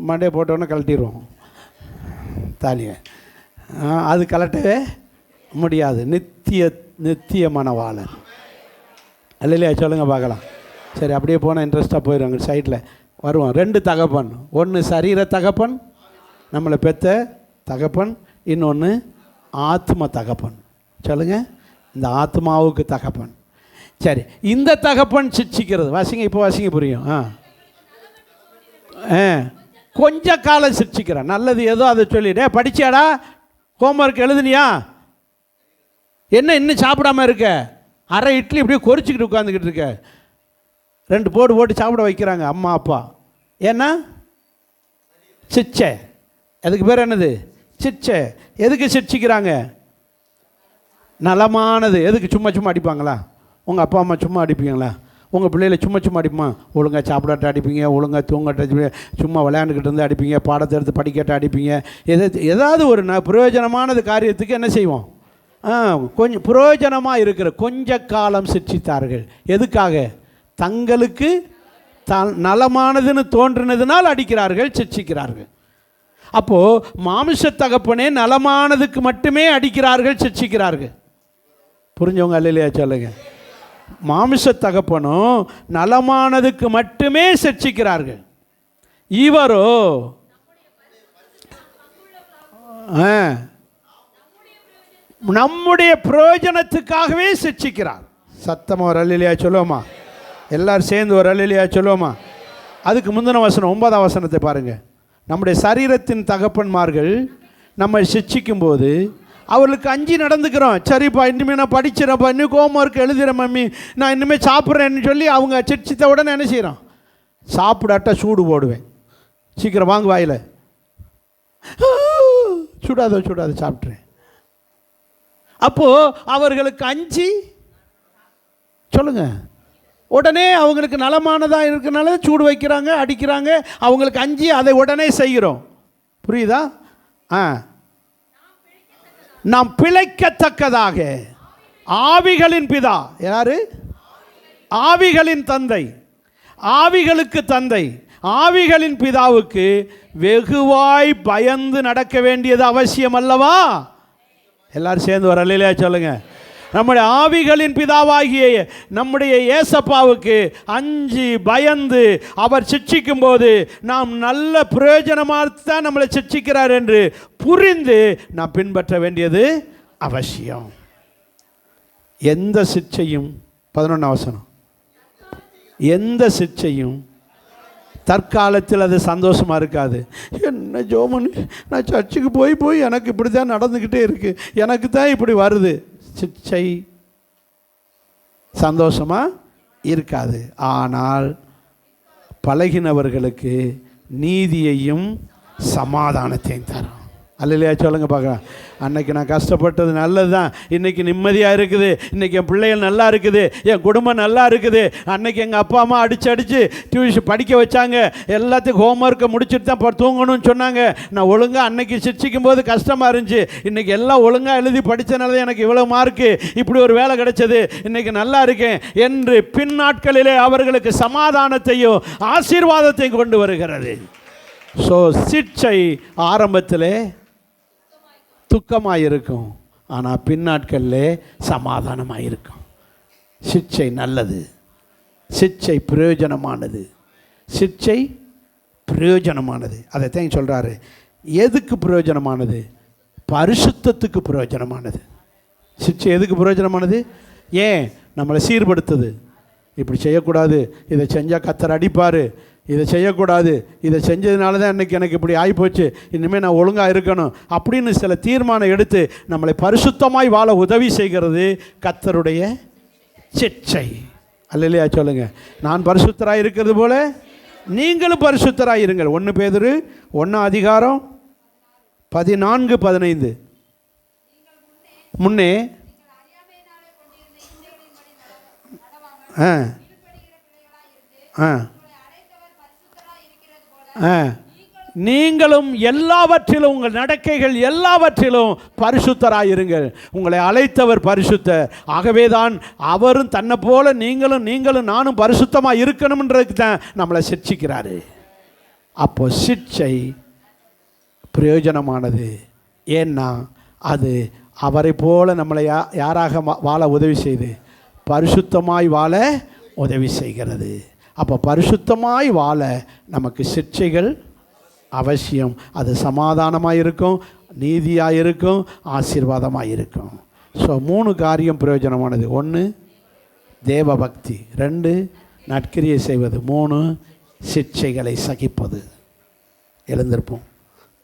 A: மண்டே போட்டோன்னே கழட்டிடுவோம் தாலியை. அது கலட்டவே முடியாது. நித்திய மணவாளன். இல்லையா சொல்லுங்கள் பார்க்கலாம். சரி, அப்படியே போனால் இன்ட்ரெஸ்ட்டாக போயிடுவாங்க. சைடில் வருவோம். 2 தகப்பன். ஒன்று சரீர தகப்பன், நம்மளை பெற்ற தகப்பன். இன்னொன்று ஆத்ம தகப்பன். சொல்லுங்கள், இந்த ஆத்மாவுக்கு தகப்பன். சரி, இந்த தகப்பன் சிட்சிக்கிறது. வாசிங்க, இப்போ வாசிங்க, புரியும். கொஞ்ச காலம் சிட்சிக்கிறான். நல்லது ஏதோ அதை சொல்லிடு. படிச்சியாடா? ஹோம்ஒர்க் எழுதுனியா? என்ன இன்னும் சாப்பிடாம இருக்க? அரை இட்லி இப்படியே கொறிச்சிக்கிட்டு உட்காந்துக்கிட்டு இருக்க. 2 போட்டு சாப்பிட வைக்கிறாங்க அம்மா அப்பா. ஏன்னா சிச்சை. அதுக்கு பேர் என்னது? சிச்சை. எதுக்கு சிட்சிக்கிறாங்க? நலமானது. எதுக்கு? சும்மா அடிப்பாங்களா? உங்கள் அப்பா அம்மா சும்மா அடிப்பீங்களா? உங்கள் பிள்ளைகளை சும்மா அடிப்போமா? ஒழுங்காக சாப்பிடாட்ட அடிப்பீங்க, ஒழுங்காக தூங்கட்ட, சும்மா விளையாண்டுக்கிட்டு இருந்து அடிப்பீங்க, பாடத்தை எடுத்து படிக்கட்ட அடிப்பீங்க. ஏதாவது ஒரு பிரயோஜனமானது காரியத்துக்கு என்ன செய்வோம்? கொஞ்சம் பிரயோஜனமாக இருக்கிற கொஞ்ச காலம் சிட்சித்தார்கள். எதுக்காக? தங்களுக்கு நலமானதுன்னு தோன்றினதுனால் அடிக்கிறார்கள், சிட்சிக்கிறார்கள். அப்போது மாமிச தகப்பனே நலமானதுக்கு மட்டுமே அடிக்கிறார்கள், சிட்சிக்கிறார்கள். புரிஞ்சவங்க அல்லையா சொல்லுங்க? மாமிச தகப்பனும் நலமானதுக்கு மட்டுமே சிட்சிக்கிறார்கள். இவரோ நம்முடைய பிரயோஜனத்துக்காகவே சிட்சிக்கிறார். சத்தமாக ஒரு அல்லையா சொல்லுவோமா? எல்லாரும் சேர்ந்து ஒரு அல்லையா சொல்லுவோமா? அதுக்கு முந்தின வசனம் 9ஆம் வசனத்தை பாருங்கள். நம்முடைய சரீரத்தின் தகப்பன்மார்கள் நம்ம சிட்சிக்கும் போது அவர்களுக்கு அஞ்சி நடந்துக்கிறோம். சரிப்பா, இனிமேல் நான் படிச்சிடறேன்ப்பா, இன்னும் ஹோம்ஒர்க் எழுதுகிறேன் மம்மி, நான் இனிமேல் சாப்பிட்றேன்னு சொல்லி அவங்க சிட்சித்த உடனே என்ன செய்கிறோம்? சாப்பிடாட்டா சூடு போடுவேன். சீக்கிரம் வாங்க வாயில், சுடாத சாப்பிட்றேன். அப்போது அவர்களுக்கு அஞ்சி சொல்லுங்கள், உடனே அவங்களுக்கு நலமானதாக இருக்கிறனால சூடு வைக்கிறாங்க, அடிக்கிறாங்க. அவங்களுக்கு அஞ்சி அதை உடனே செய்கிறோம். புரியுதா? நாம் பிழைக்கத்தக்கதாக ஆவிகளின் பிதா யாரு? ஆவிகளின் தந்தை, ஆவிகளுக்கு தந்தை, ஆவிகளின் பிதாவுக்கு வெகுவாய் பயந்து நடக்க வேண்டியது அவசியம் அல்லவா? எல்லாரும் சேர்ந்து வர அல்லேலூயா சொல்லுங்க. நம்முடைய ஆவிகளின் பிதாவாகிய நம்முடைய ஏசப்பாவுக்கு அஞ்சி பயந்து அவர் சிட்சிக்கும் போது நாம் நல்ல பிரயோஜனமாக தான் நம்மளை சிட்சிக்கிறார் என்று புரிந்து நாம் பின்பற்ற வேண்டியது அவசியம். எந்த சிட்சையும் 11ஆம் வசனம், எந்த சிட்சையும் தற்காலத்தில் அது சந்தோஷமாக இருக்காது. என்ன ஜோமன், நான் சர்ச்சுக்கு போய் எனக்கு இப்படி தான் நடந்துக்கிட்டே இருக்குது, எனக்கு தான் இப்படி வருது. சிட்சை சந்தோஷமாக இருக்காது. ஆனால் பழகினவர்களுக்கு நீதியையும் சமாதானத்தையும் தரும். அல்லையா சொல்லுங்க பார்க்கலாம். அன்னைக்கு நான் கஷ்டப்பட்டது நல்லது தான், இன்றைக்கி நிம்மதியாக இருக்குது, இன்றைக்கி என் பிள்ளைகள் நல்லா இருக்குது, என் குடும்பம் நல்லா இருக்குது. அன்னைக்கு எங்கள் அப்பா அம்மா அடித்து டியூஷன் படிக்க வச்சாங்க, எல்லாத்தையும் ஹோம்ஒர்க்கை முடிச்சுட்டு தான் தூங்கணும்னு சொன்னாங்க. நான் ஒழுங்காக அன்னைக்கு சிரிச்சிக்கும் போது கஷ்டமாக இருந்துச்சு, இன்றைக்கி எல்லாம் ஒழுங்காக எழுதி படித்தனால எனக்கு இவ்வளோ மார்க்கு, இப்படி ஒரு வேலை கிடைச்சது, இன்றைக்கி நல்லா இருக்கேன் என்று பின் நாட்களிலே அவர்களுக்கு சமாதானத்தையும் ஆசீர்வாதத்தையும் கொண்டு வருகிறது. ஸோ சிட்சை ஆரம்பத்திலே துக்கமாக இருக்கும், ஆனால் பின்னாட்களில் சமாதானமாக இருக்கும். சிட்சை நல்லது, சிட்சை பிரயோஜனமானது, சிட்சை பிரயோஜனமானது. அதைத்தான் சொல்கிறாரு. எதுக்கு பிரயோஜனமானது? பரிசுத்தத்துக்கு பிரயோஜனமானது. சிட்சை எதுக்கு பிரயோஜனமானது? ஏன்? நம்மளை சீர்படுத்துது. இப்படி செய்யக்கூடாது, இதை செஞ்சால் கர்த்தர் அடிப்பார், இதை செய்யக்கூடாது, இதை செஞ்சதுனால தான் இன்றைக்கி எனக்கு இப்படி ஆகிப்போச்சு, இனிமேல் நான் ஒழுங்காக இருக்கணும் அப்படின்னு சில தீர்மானம் எடுத்து நம்மளை பரிசுத்தமாய் வாழ உதவி செய்கிறது கர்த்தருடைய சிட்சை. அல்லேலூயா சொல்லுங்க. நான் பரிசுத்தராக இருக்கிறது போல நீங்களும் பரிசுத்தராக இருங்கள். 1 பேதுரு 1:14-15. முன்னே நீங்களும் எல்லாவற்றிலும் உங்கள் நடக்கைகள் எல்லாவற்றிலும் பரிசுத்தராயிருங்கள். உங்களை அழைத்தவர் பரிசுத்தர். ஆகவே தான் அவரும் தன்னை போல நீங்களும் நானும் பரிசுத்தமாக இருக்கணும்ன்றதுக்கு தான் நம்மளை சிட்சிக்கிறாரு. அப்போ சிட்சை பிரயோஜனமானது. ஏன்னா அது அவரை போல நம்மளை யாராக வாழ உதவி செய்து பரிசுத்தமாய் வாழ உதவி செய்கிறது. அப்போ பரிசுத்தமாய் வாழ நமக்கு சிட்சைகள் அவசியம். அது சமாதானமாக இருக்கும், நீதியாக இருக்கும், ஆசீர்வாதமாக இருக்கும். ஸோ 3 காரியம் பிரயோஜனமானது. 1 தேவ பக்தி, 2 நற்கிரியை செய்வது, 3 சிட்சைகளை சகிப்பது. எழுந்திருப்போம்.